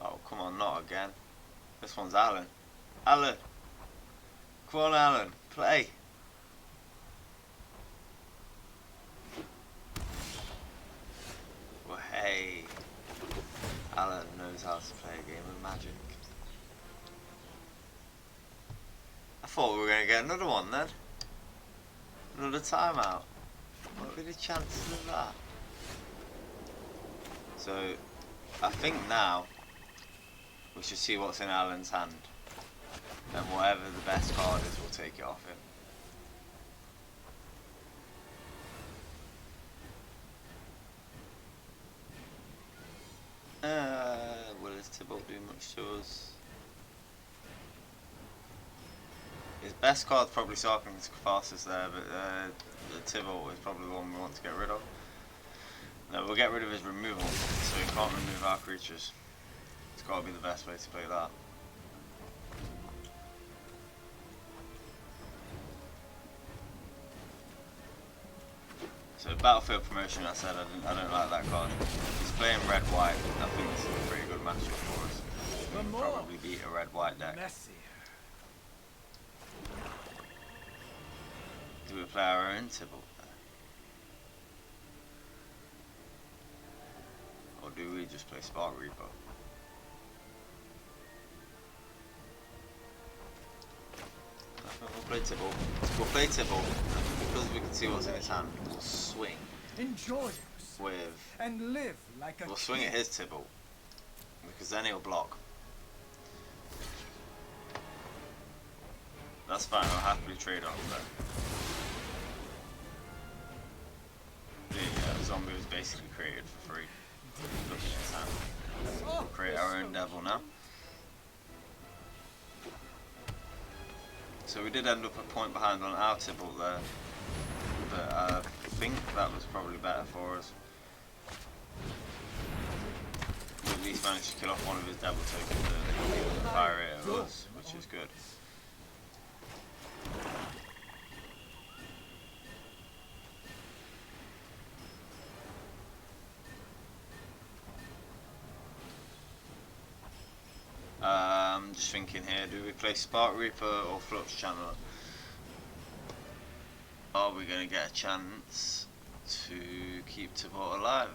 Oh, come on, not again. This one's Alan. Alan! Come on, Alan, play! Well, hey. Alan knows how to play a game of Magic. I thought we were going to get another one then. Another timeout. What were the chances of that? So, I think now we should see what's in Alan's hand, and whatever the best card is, we'll take it off him. Will his Tybalt do much to us? His best card's probably Sarking's Catharsis there, but the Tybalt is probably the one we want to get rid of. No, we'll get rid of his removal, so he can't remove our creatures. It's got to be the best way to play that. So battlefield promotion, I said I don't like that card. He's playing red-white. I think this is a pretty good matchup for us. We can probably beat a red-white deck. Do we play our own Tybalt there? Or do we just play Spark Reaper? We'll play Tybalt. We'll play Tybalt, and because we can see what's in his hand, we'll swing. Enjoy With. and live like a We'll swing at his Tybalt, because then he'll block. That's fine, I'll happily trade off that. The zombie was basically created for free. Look at his hand. We'll create our own devil now. So we did end up a point behind on our Tybalt there, but I think that was probably better for us. We at least managed to kill off one of his devil tokens and fire it at us, which is good. I'm just thinking here, do we play Spark Reaper or Flux Channeler? Are we going to get a chance to keep Tybalt alive?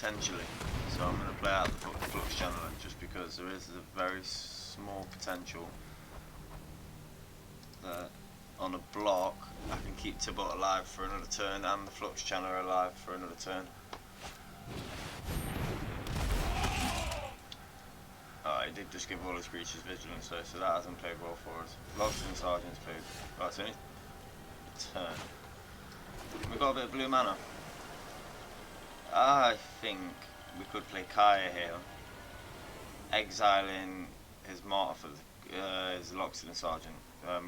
potentially. So I'm going to play out the flux channeler just because there is a very small potential that on a block I can keep Tibot alive for another turn and the flux channeler alive for another turn. He did just give all his creatures vigilance though, so that hasn't played well for us. Logston Sergeant's played. Right, it's only turn. We've got a bit of blue mana. I think we could play Kaya here, exiling his Martyr for his Logston Sergeant.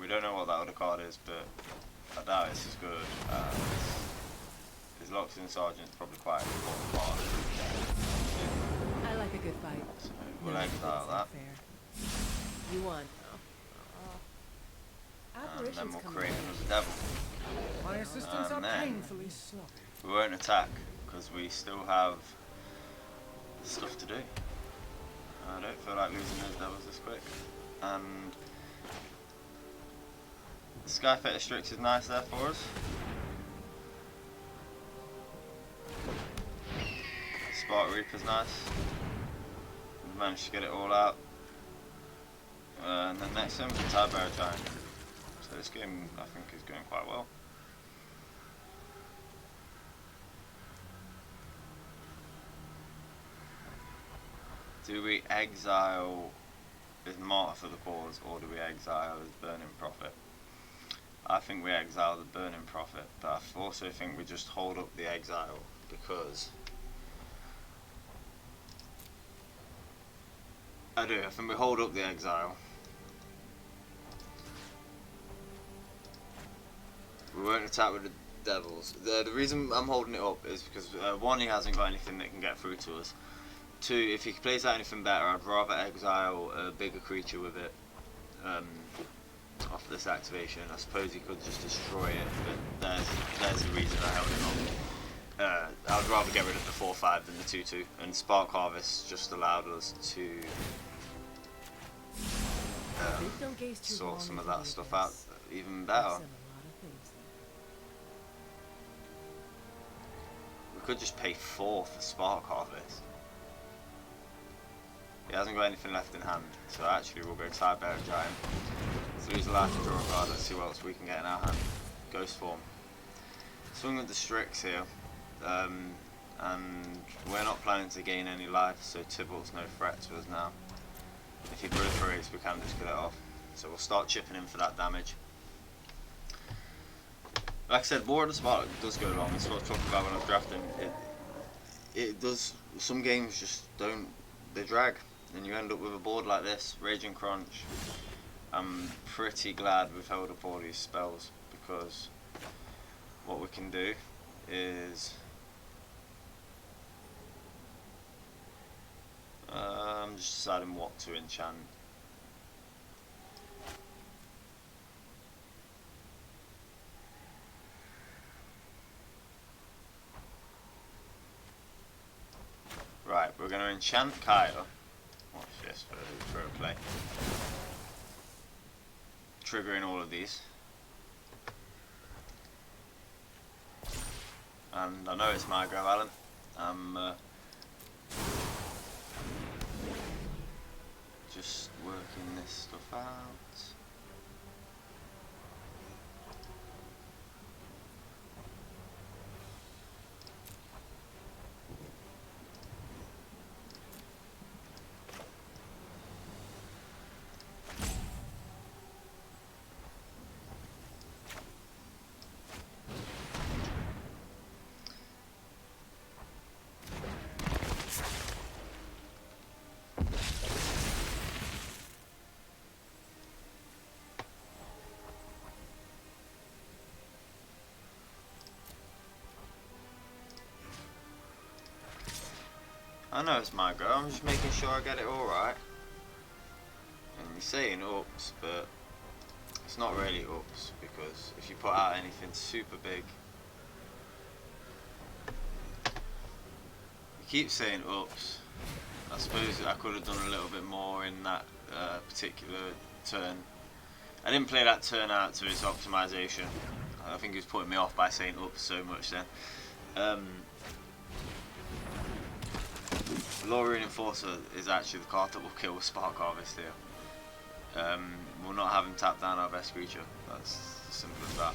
We don't know what that other card is, but I doubt it's as good as his Logston Sergeant's probably quite an important card. I like a good fight. So we'll No, exile that's that. unfair. You won. And Apparitions then we'll come create in. another devil. My assistants are And then- painfully sloppy. We won't attack because we still have stuff to do. I don't feel like losing those devils this quick. And the Sky Fetish Strix is nice there for us. Spark Reaper's nice. We've managed to get it all out. And then next time is the Tidebearer Giant. So this game I think is going quite well. Do we exile his Martyr for the Cause, or do we exile his Burning Prophet? I think we exile the Burning Prophet, but I also think we just hold up the exile, because I think we hold up the exile. We won't attack with the devils. The reason I'm holding it up is because one, he hasn't got anything that can get through to us. Two, if he plays out anything better, I'd rather exile a bigger creature with it off this activation. I suppose he could just destroy it, but there's the reason I held it on. I'd rather get rid of the 4/5 than the 2/2, and Spark Harvest just allowed us to Don't gaze too sort long some of into that the stuff out abyss. even I've better. said a lot of things We could just pay 4 for Spark Harvest. He hasn't got anything left in hand, so actually we'll go Tidebearer Giant. Let's lose a life to draw a card, let's see what else we can get in our hand. Ghost Form. Swing with the Strix here, and we're not planning to gain any life, so Tibot's no threat to us now. If he proliferates, we can just get it off. So we'll start chipping in for that damage. Like I said, War of the Spark does go long. It's what I was talking about when I was drafting. It does. Some games just don't. They drag, and you end up with a board like this, Raging Crunch. I'm pretty glad we've held up all these spells, because what we can do is I'm just deciding what to enchant. Right, we're going to enchant Kaya. Watch this for a play. Triggering all of these. And I know it's my go, Alan. I'm just working this stuff out. I know it's my go, I'm just making sure I get it alright. And you're saying ups, but it's not really ups, because if you put out anything super big, you keep saying ups. I suppose I could have done a little bit more in that particular turn. I didn't play that turn out to its optimization. I think he was putting me off by saying ups so much then. Lorien Enforcer is actually the card that will kill Spark Harvest here. We'll not have him tap down our best creature. That's as simple as that.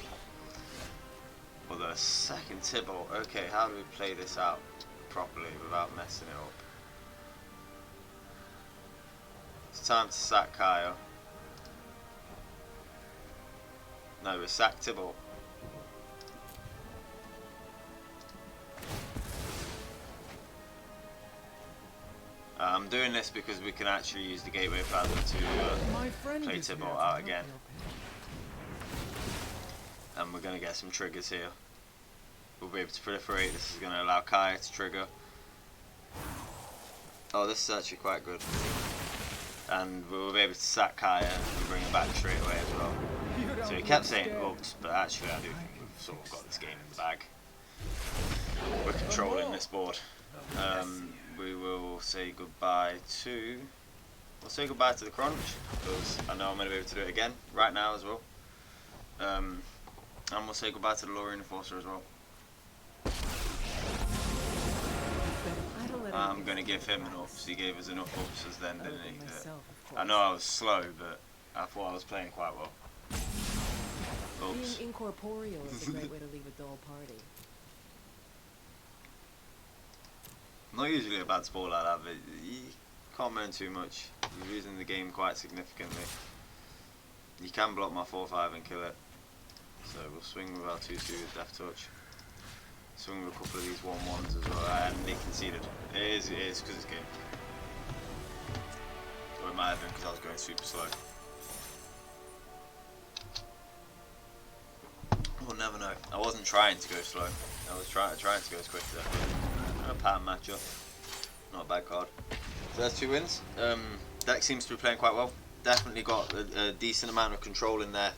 For the second Tibble, okay, how do we play this out properly without messing it up? It's time to sack Kaya. No, we sack Tibble. I'm doing this because we can actually use the Gateway Plaza to play Tibble out again. And we're going to get some triggers here. We'll be able to proliferate. This is going to allow Kaya to trigger. Oh, this is actually quite good. And we'll be able to sack Kaya and bring it back straight away as well. So he kept saying hooks, but actually I do think we've sort of got this game in the bag. We're controlling this board. We will say goodbye to... We'll say goodbye to the Crunch, because I know I'm going to be able to do it again, right now as well. And we'll say goodbye to the Lorien Enforcer as well. I'm going to give him an ups. He gave us enough upses then, didn't he? I know I was slow, but I thought I was playing quite well. Oops. Being incorporeal is a great way to leave a dull party. Not usually a bad sport like that, but you can't moan too much. You're losing the game quite significantly. You can block my 4-5 and kill it. So we'll swing with our 2-2 with Death Touch. Swing with a couple of these 1-1s as well, and they conceded. It is because it's game. Or it might have been because I was going super slow. We'll never know. I wasn't trying to go slow. I was trying to go as quick as I could. A pattern matchup. Not a bad card. So that's 2 wins. Deck seems to be playing quite well. Definitely got a decent amount of control in there.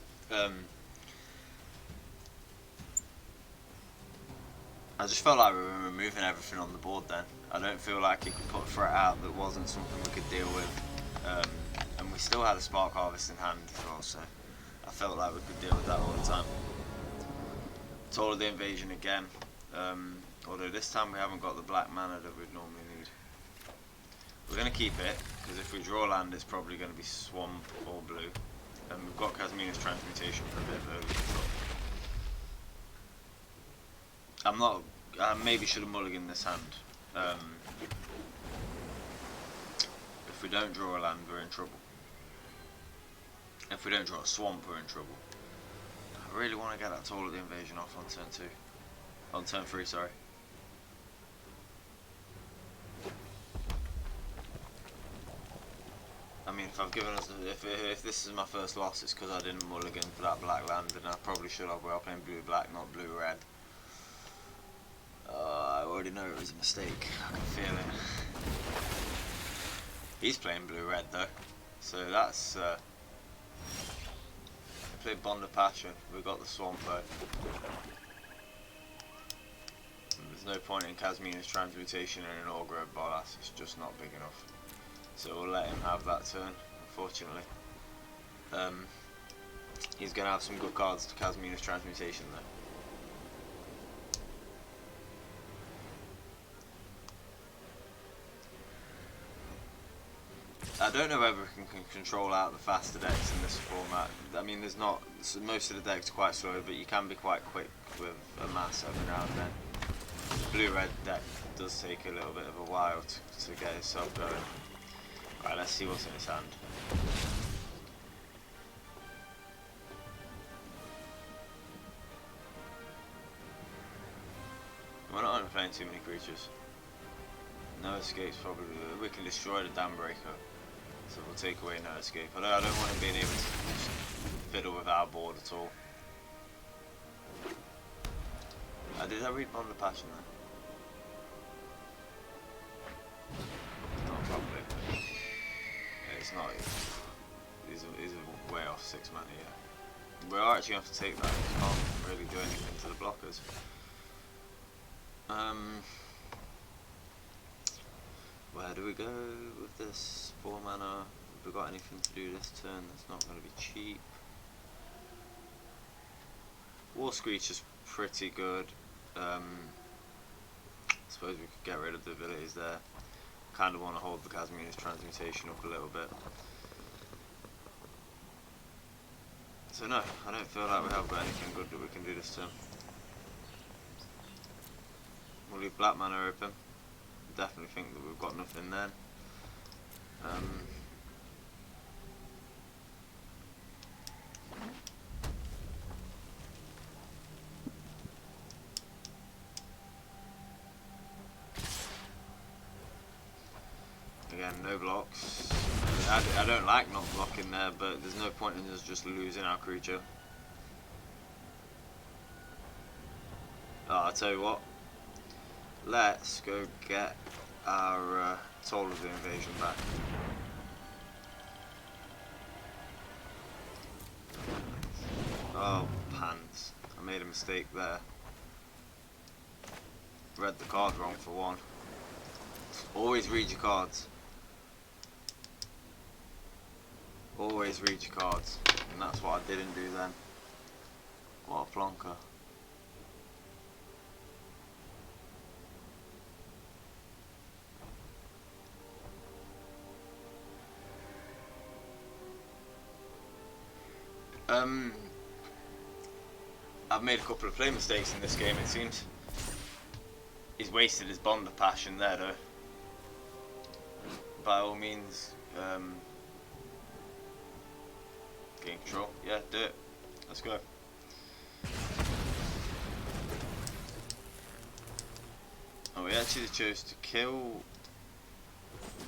I just felt like we were removing everything on the board then. I don't feel like it could put a threat out that wasn't something we could deal with. And we still had a Spark Harvest in hand as well, so I felt like we could deal with that all the time. Toll of the Invasion again. Although this time we haven't got the black mana that we'd normally need. We're going to keep it, because if we draw land it's probably going to be Swamp or Blue. And we've got Casmina's Transmutation for a bit of early control. I maybe should have mulliganed this hand. If we don't draw a land we're in trouble. If we don't draw a swamp we're in trouble. I really want to get that Toll of the Invasion off on turn 2. On turn 3, sorry. I mean, if I've given us, if this is my first loss, it's because I didn't mulligan for that black land, and I probably should have. We are playing blue-black, not blue-red. I already know it was a mistake. I can feel it. He's playing blue-red though, so that's. Played Bond of Passion. We got the swamp though. There's no point in Casmina's Transmutation and an Augur Bolas, it's just not big enough. So we'll let him have that turn, unfortunately. He's going to have some good cards to Casmina's Transmutation though. I don't know whether we can control out the faster decks in this format. I mean, there's not, so most of the decks are quite slow, but you can be quite quick with a mass every now and then. The blue-red deck does take a little bit of a while to get itself going. Right, let's see what's in his hand. We're not only playing too many creatures. No escapes probably. We can destroy the Dam Breaker. So we'll take away no escape. Although I don't want him being able to fiddle with our board at all. Did I read Bond of Passion there? Not probably. Yeah, it's not. He's way off 6 mana, yeah. We are actually going to have to take that. We can't really do anything to the blockers. Where do we go with this 4 mana? Have we got anything to do this turn that's not going to be cheap? War Screech is pretty good. I suppose we could get rid of the abilities there. kind of want to hold the Casmina's transmutation up a little bit. So no, I don't feel like we have got anything good that we can do this turn. We'll leave black mana open. Definitely think that we've got nothing then. Again, no blocks. I don't like not blocking there, but there's no point in us just losing our creature. I'll tell you what. Let's go get our Toll of the Invasion back. Oh, pants. I made a mistake there. Read the card wrong for one. Always read your cards. Always read your cards. And that's what I didn't do then. What a plonker. I've made a couple of play mistakes in this game, it seems. He's wasted his Bond of Passion there though. By all means, gain control. Yeah, do it. Let's go. Oh, we actually chose to kill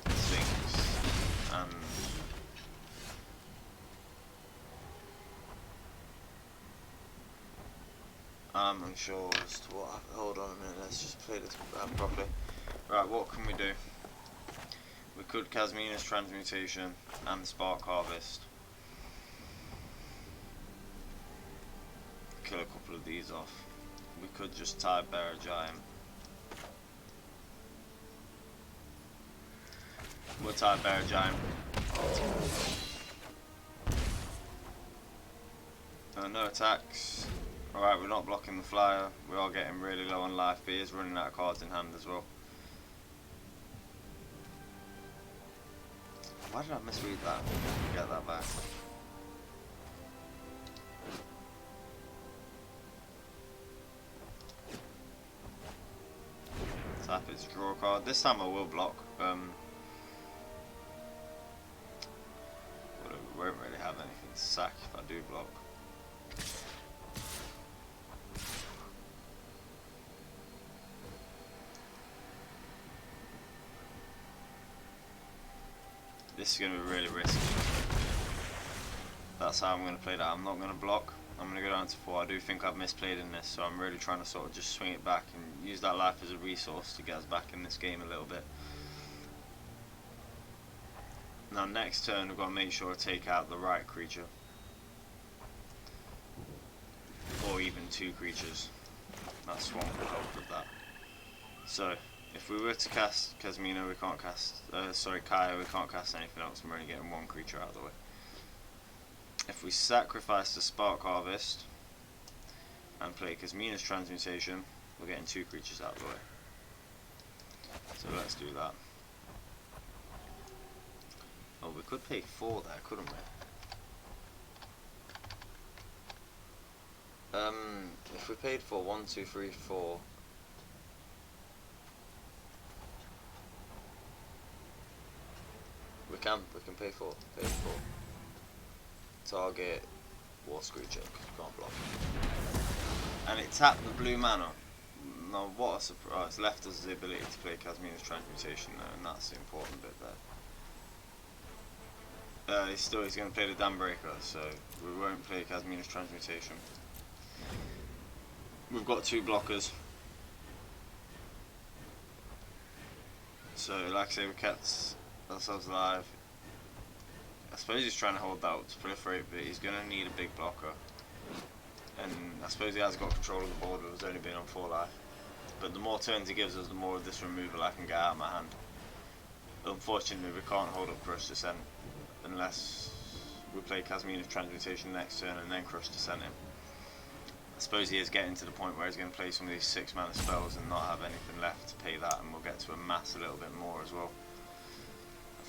Sphinx and I'm unsure as to what. Hold on a minute, let's just play this properly. Right, what can we do? We could Casmina's Transmutation and Spark Harvest. Kill a couple of these off. We could just tie Bear Giant. We'll tie Bear Giant. No attacks. Alright, we're not blocking the flyer. We are getting really low on life. He is running out of cards in hand as well. Why did I misread that? Get that back. Tap it to draw a card. This time I will block. Well, we won't really have anything to sack if I do block. This is going to be really risky. That's how I'm going to play that. I'm not going to block. I'm going to go down to 4. I do think I've misplayed in this, so I'm really trying to sort of just swing it back and use that life as a resource to get us back in this game a little bit. Now next turn we've got to make sure to take out the right creature. Or even 2 creatures. That Swamp will help with that. So, if we were to cast Casmina, we can't cast, Kaya, we can't cast anything else, and we're only getting 1 creature out of the way. If we sacrifice the Spark Harvest and play Casmina's Transmutation, we're getting 2 creatures out of the way. So let's do that. Oh, we could pay 4 there, couldn't we? If we paid for 1, 2, 3, 4. We can pay 4. Pay 4. Target War Screecher, can't block. And it tapped the blue mana. No, what a surprise. Left us the ability to play Casmina's Transmutation though, and that's the important bit there. He's going to play the Dam Breaker, so we won't play Casmina's Transmutation. We've got 2 blockers. So, like I say, we kept ourselves alive. I suppose he's trying to hold that up to proliferate, but he's going to need a big blocker. And I suppose he has got control of the board, but it's only been on 4 life. But the more turns he gives us, the more of this removal I can get out of my hand. Unfortunately, we can't hold up Crush Descent unless we play Casmina's Transmutation next turn and then Crush Descent him. I suppose he is getting to the point where he's going to play some of these 6 mana spells and not have anything left to pay that, and we'll get to amass a little bit more as well.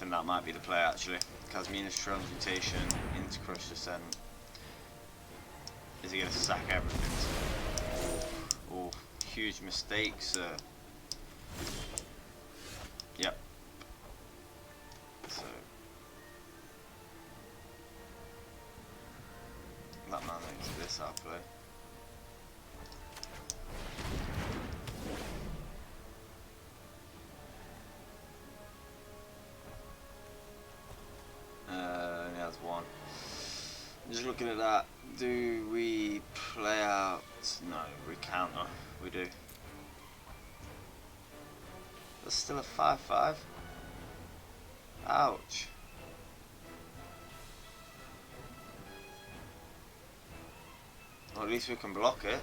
think that might be the play actually. Casmina's transmutation into Crush Descent. Is he going to sack everything? Oh, huge mistake, sir. Yep. So that man makes this our play. He has one. Just looking at that, do we play out? No, we counter. We do. That's still a 5-5. Ouch. Well, at least we can block it.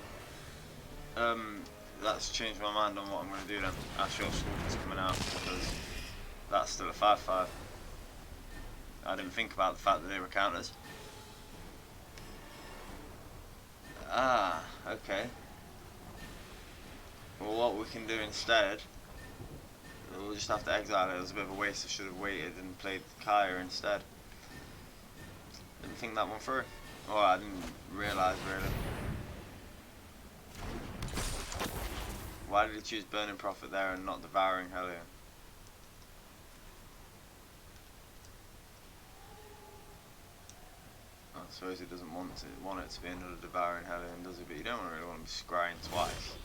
That's changed my mind on what I'm going to do then. Actual Scorpion's coming out because that's still a 5-5. I didn't think about the fact that they were counters. Ah, okay. Well, what we can do instead, we'll just have to exile it. It was a bit of a waste. I should have waited and played Kaya instead. Didn't think that one through. Oh, I didn't realise really. Why did he choose Burning Prophet there and not Devouring Hellion? I suppose he doesn't want it to be another Devouring Hellion, does he? But you don't really want to be scrying twice.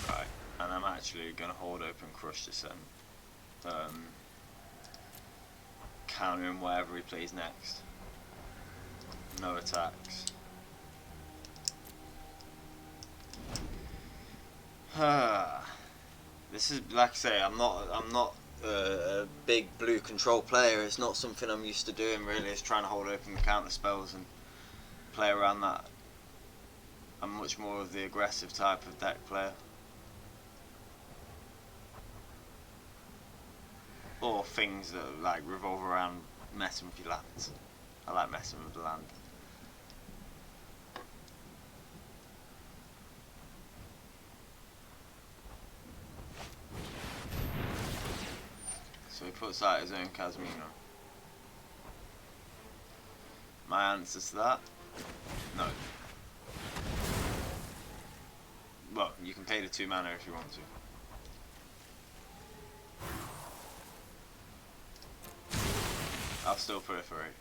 Right, and I'm actually going to hold open Crush Descent. Counter him wherever he plays next. No attacks. This is, like I say, I'm not a big blue control player. It's not something I'm used to doing really. It's trying to hold open the counter spells and play around that. I'm much more of the aggressive type of deck player. Or things that like revolve around messing with your lands. I like messing with the land. So he puts out his own Casmina. My answer to that? No. Well, you can pay the 2 mana if you want to. I'll still proliferate.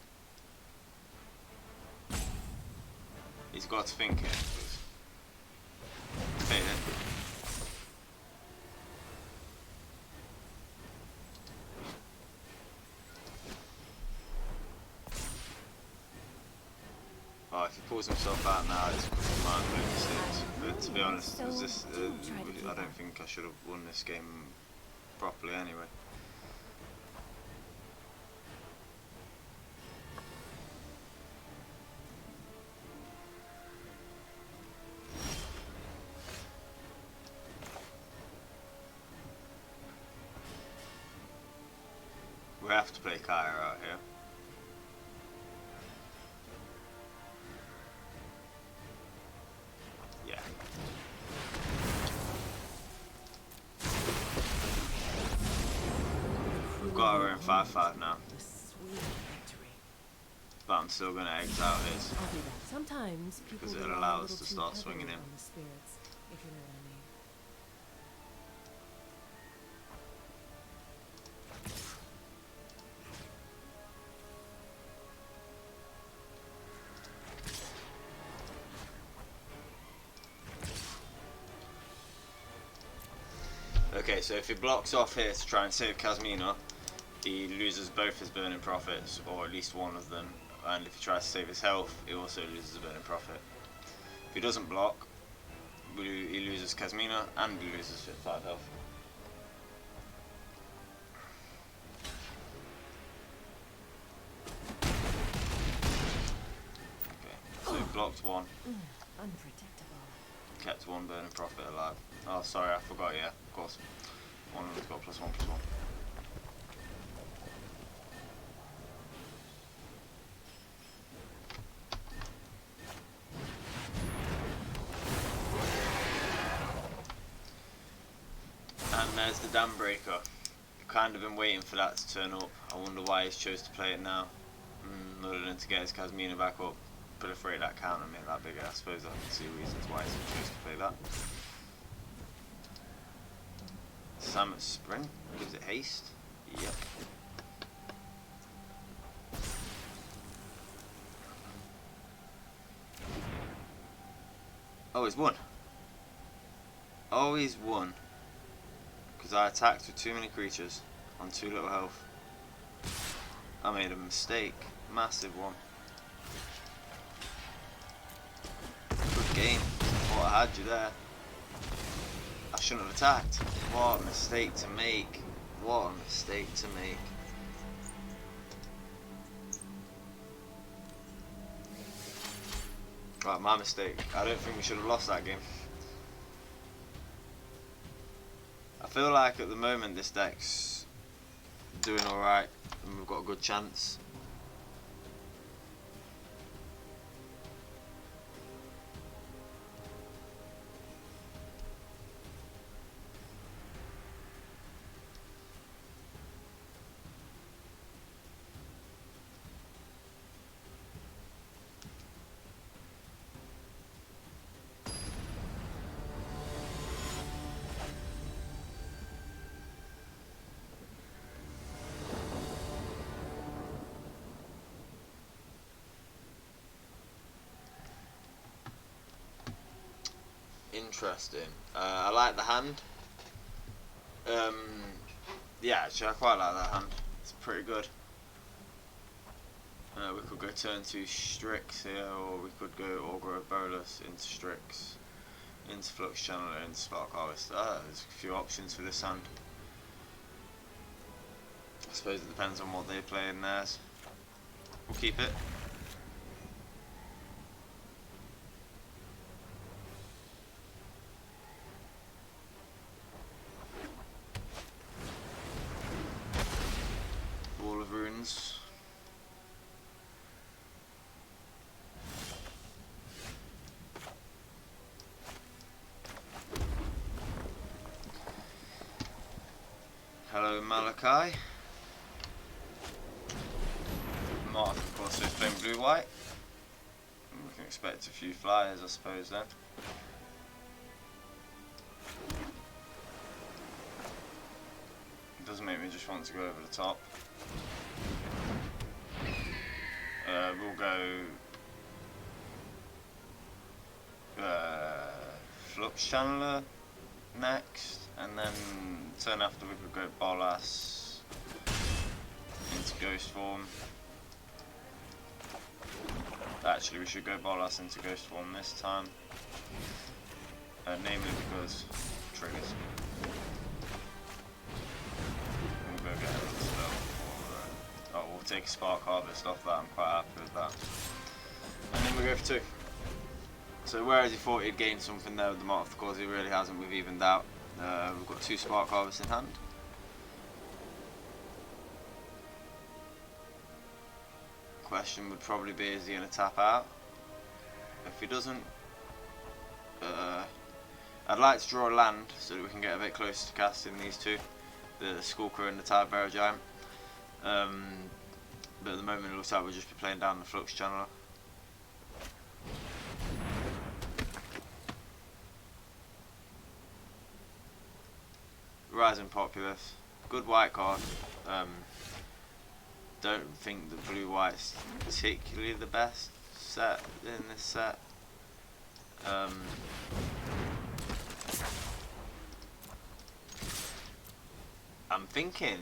He's got to think it. Pay it. Oh, if he pulls himself out now, it's might make mistakes. But to be honest, was this, I don't think I should have won this game properly anyway. We have to play Kaya out here. Yeah. We've got her in 5-5 now. But I'm still going to exile his. I'll do that. Sometimes people Because it'll rely allow a us little to too start heavily swinging him. on the spirits, if you know what I mean. Okay, so if he blocks off here to try and save Casmina, he loses both his Burning Prophets, or at least one of them. And if he tries to save his health, he also loses a Burning Prophet. If he doesn't block, he loses Casmina and he loses 5 health. Okay, so he blocked one. Unpredictable. kept one burning prophet alive. Oh, sorry, I forgot. Yeah, of course. One of them's got +1/+1. And there's the dam breaker. Kind of been waiting for that to turn up. I wonder why he's chose to play it now. Other than to get his Casmina back up, proliferate that counter and make that bigger. I suppose I can see reasons why he's chose to play that. Sam at sprint, gives it haste. Yep. Oh, he's won. Oh, he's won. Because I attacked with too many creatures on too little health. I made a mistake. Massive one. Good game. Thought I had you there. I shouldn't have attacked. What a mistake to make. What a mistake to make. Right, my mistake. I don't think we should have lost that game. I feel like at the moment this deck's doing alright and we've got a good chance. Interesting. I like the hand. Yeah, actually I quite like that hand. It's pretty good. We could go turn 2 Strix here, or we could go Augur of Bolus into Strix, into Flux Channeler, into Spark Harvest. There's a few options for this hand. I suppose it depends on what they play in theirs. We'll keep it. Wall of Runes. Hello Malachi. Mark, of course, is playing blue-white. We can expect a few flyers, I suppose, then. It does make me just want to go over the top. We'll go Flux Channeler next, and then turn after we could go Bolas into Ghost form. Actually, we should go Bolas into Ghost form this time, namely because triggers. We'll go get another spell before, we'll take a Spark Harvest off that. I'm quite happy with that. And then we go for 2. So whereas he thought he'd gained something there with the Mark of the Cause, he really hasn't. We've evened out. We've got 2 Spark Harvests in hand. Question would probably be, is he going to tap out? If he doesn't, I'd like to draw a land so that we can get a bit closer to casting these 2, the Skulker and the Tidebearer Giant. But at the moment it looks like we'll just be playing down the Flux Channeler. Rising Populace, good white card. Don't think the blue white's particularly the best set in this set. I'm thinking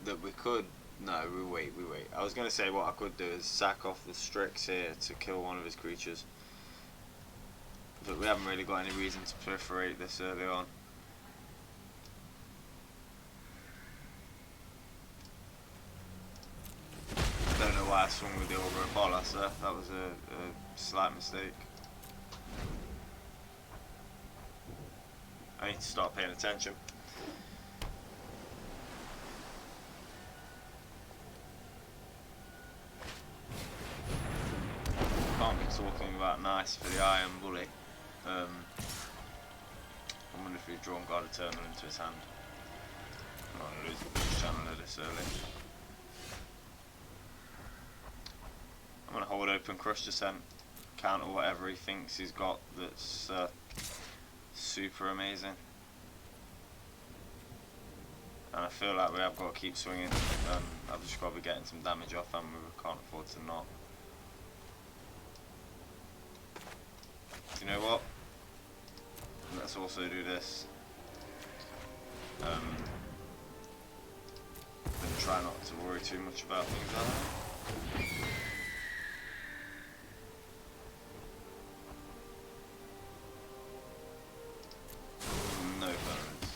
that we could. No, we wait. I was going to say what I could do is sack off the Strix here to kill one of his creatures. But we haven't really got any reason to proliferate this early on. Don't know why I swung with the Augur of Bolas there. That was a slight mistake. I need to start paying attention. Can't be talking about nice for the Iron Bully. I wonder if he's drawn God Eternal into his hand. I'm not going to lose the Channeler this early. I'm going to hold open Crush Descent, counter whatever he thinks he's got that's super amazing. And I feel like we have got to keep swinging. I've just got to be getting some damage off, and we can't afford to not. You know what? Let's also do this. And try not to worry too much about things like that. No bonus.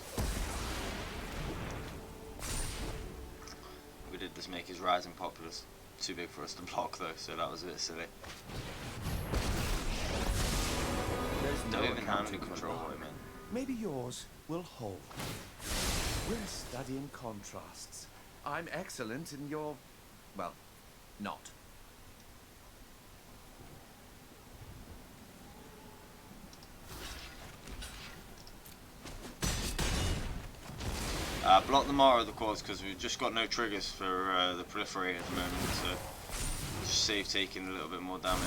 We did just make his Rising Populace too big for us to block though, so that was a bit silly. Don't even hand me control what I meant. Maybe yours will hold. We're studying contrasts. I'm excellent and you're, well, not. Block the Martyr of the Cause because we've just got no triggers for the Proliferate at the moment, so just save taking a little bit more damage.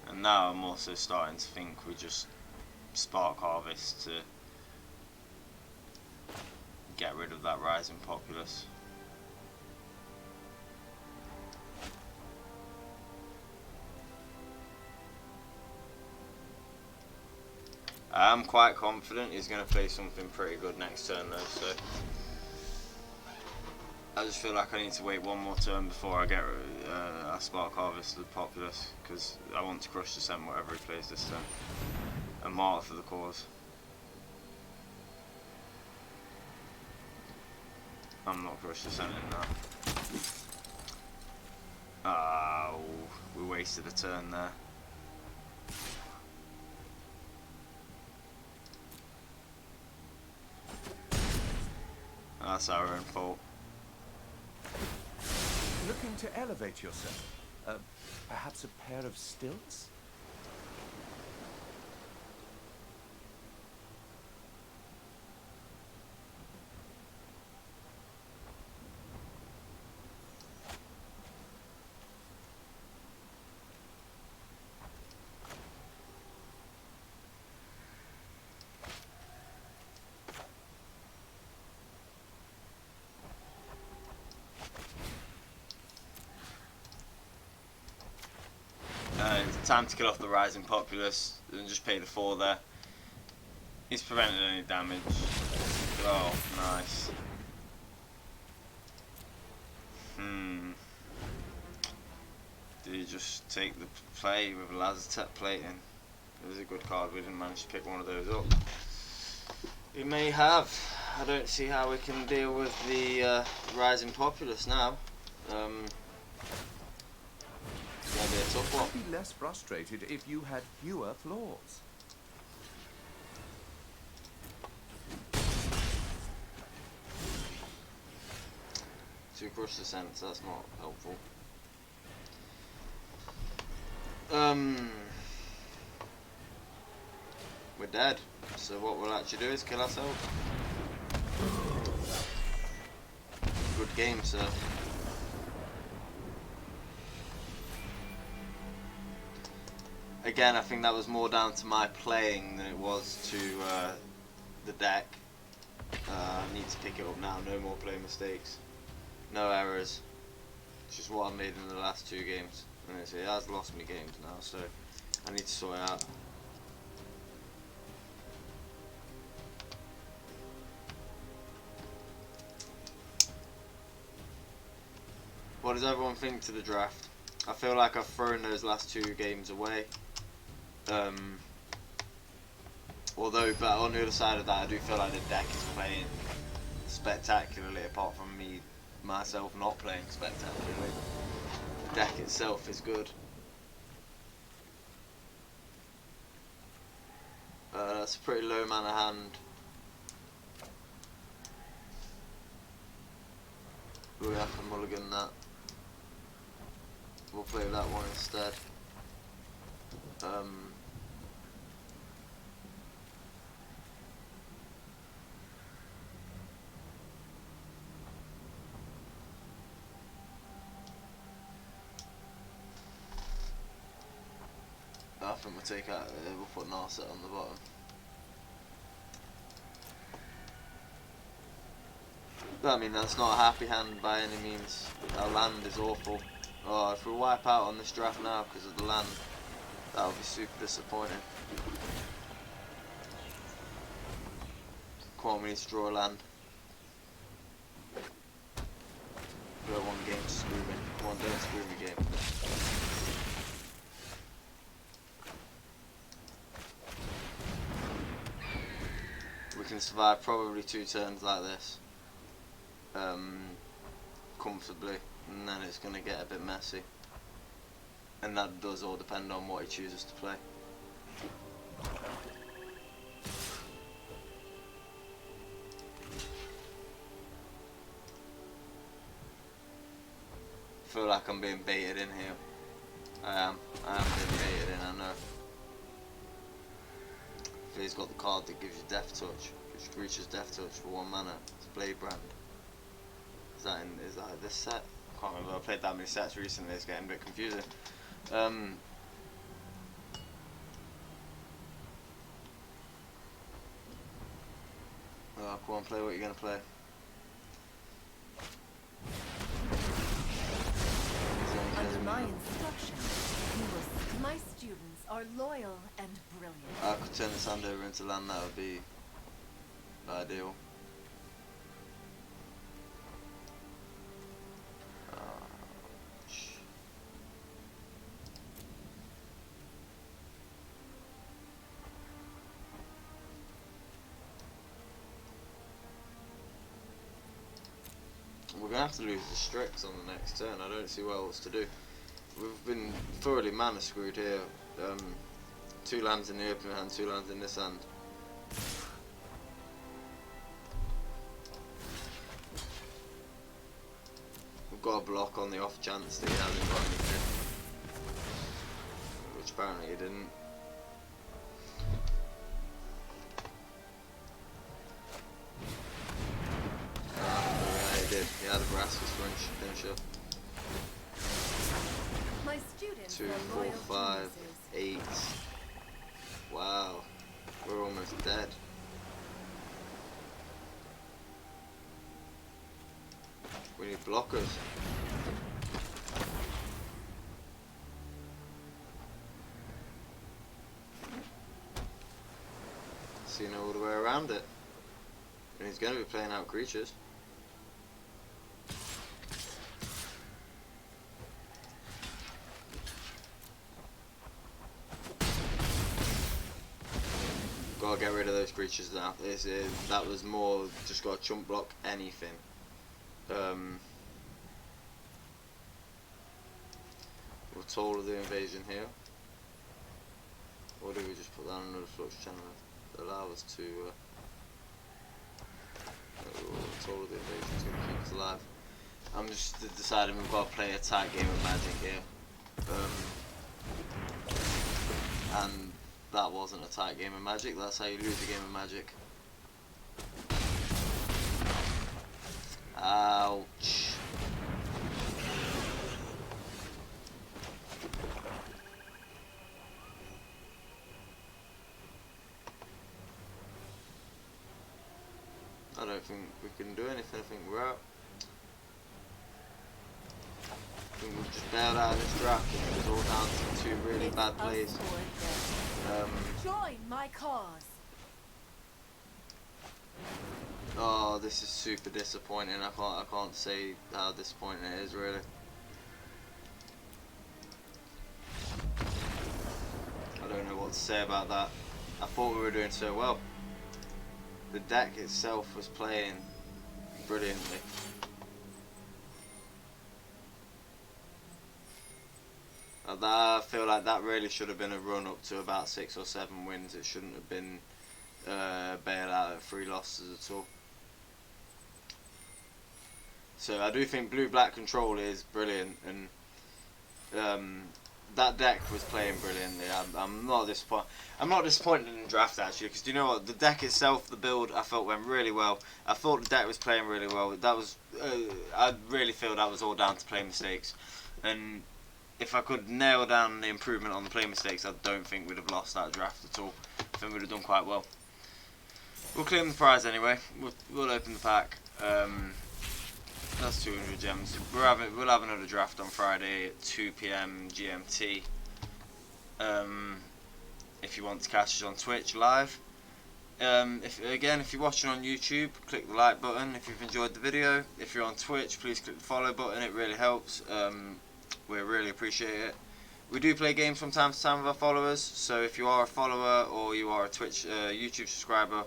And now I'm also starting to think we just Spark Harvest to get rid of that Rising Populace. I'm quite confident he's going to play something pretty good next turn though, so I just feel like I need to wait one more turn before I get a Spark Harvest of the Populace, because I want to Crush Descent whatever he plays this turn, and Martyr for the Cause. I'm not Crush Descenting now. Oh, we wasted a turn there. That's our own fault. Looking to elevate yourself? Perhaps a pair of stilts? It's time to kill off the Rising Populace and just pay the 4 there. He's prevented any damage. Oh, nice. Did he just take the play with Lazatep plating? It was a good card, we didn't manage to pick one of those up. He may have. I don't see how we can deal with the Rising Populace now. It's going to be a tough one. I'd be less frustrated if you had fewer flaws. Two Crush Descents, that's not helpful. We're dead, so what we'll actually do is kill ourselves. Good game, sir. Again, I think that was more down to my playing than it was to the deck. I need to pick it up now, no more play mistakes. No errors. It's just what I made in the last 2 games. And it has lost me games now, so I need to sort it out. What does everyone think to the draft? I feel like I've thrown those last 2 games away. Although, but on the other side of that, I do feel like the deck is playing spectacularly, apart from me myself not playing spectacularly. The deck itself is good. That's a pretty low mana hand. We're gonna have to mulligan that. We'll play that one instead. I think we'll take out. We'll put Narset on the bottom. But I mean, that's not a happy hand by any means. Our land is awful. Oh, if we wipe out on this draft now because of the land, that would be super disappointing. Come on, we need to draw a land. We don't want the game to screw me. Come on, don't screw me, game. We can survive probably 2 turns like this. Comfortably, and then it's going to get a bit messy, and that does all depend on what he chooses to play. I feel like I'm being baited in here. I am being baited in, I know. If he's got the card that gives you Death Touch, gives creatures Death Touch for 1 mana, it's Blade Brand. Is that this set? I can't remember. I played that many sets recently. It's getting a bit confusing. Oh, come on, play what you're gonna play. Under my instruction, my students are loyal and brilliant. I could turn this hand over into land. That would be ideal. We're going to have to lose the Strix on the next turn. I don't see what else to do. We've been thoroughly mana screwed here. 2 lands in the open hand, 2 lands in this hand. We've got a block on the off chance that he hasn't got anything, which apparently he didn't. He had a Braskus finisher. My students 2, are 4, loyal 5, geniuses. 8. Wow, we're almost dead. We need blockers. So you know all the way around it. And he's going to be playing out creatures. Gotta get rid of those creatures now. That was more just got to chump block anything. We'll toll the invasion here. Or do we just put that on another flux channel that allow us to toll the invasion is going to keep us alive. I'm just deciding we've got to play a tight game of Magic here. And that wasn't a tight game of Magic. That's how you lose a game of Magic. Ouch. I don't think we can do anything. I think we're out. I think we've just bailed out of this draft. It was all down to 2 really bad plays. Join my cause. Oh, this is super disappointing. I can't say how disappointing it is, really. I don't know what to say about that. I thought we were doing so well. The deck itself was playing brilliantly. I feel like that really should have been a run up to about 6 or 7 wins. It shouldn't have been bailout at 3 losses at all. So I do think blue-black control is brilliant, and that deck was playing brilliantly. I'm not disappointed. I'm not disappointed in the draft actually, because do you know what? The deck itself, the build, I felt went really well. I thought the deck was playing really well. That was, I really feel that was all down to play mistakes, and if I could nail down the improvement on the play mistakes, I don't think we'd have lost that draft at all. I think we'd have done quite well. We'll claim the prize anyway. We'll open the pack. That's 200 gems. We'll have another draft on Friday at 2 PM GMT. If you want to catch us on Twitch live. If you're watching on YouTube, click the like button if you've enjoyed the video. If you're on Twitch, please click the follow button. It really helps. We really appreciate it. We do play games from time to time with our followers. So if you are a follower or you are a Twitch, YouTube subscriber,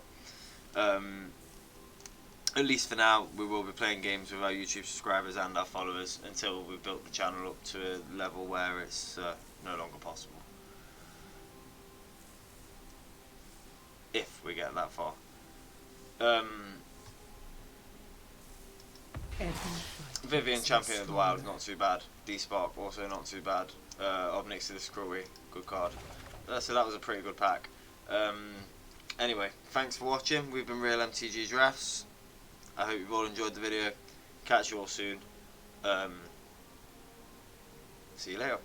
at least for now, we will be playing games with our YouTube subscribers and our followers until we've built the channel up to a level where it's no longer possible. If we get that far. Vivian, Champion of the Wild, not too bad. D-Spark, also not too bad. Obnixis Cruelty, good card. So that was a pretty good pack. Anyway, thanks for watching. We've been Real MTG Drafts. I hope you've all enjoyed the video. Catch you all soon. See you later.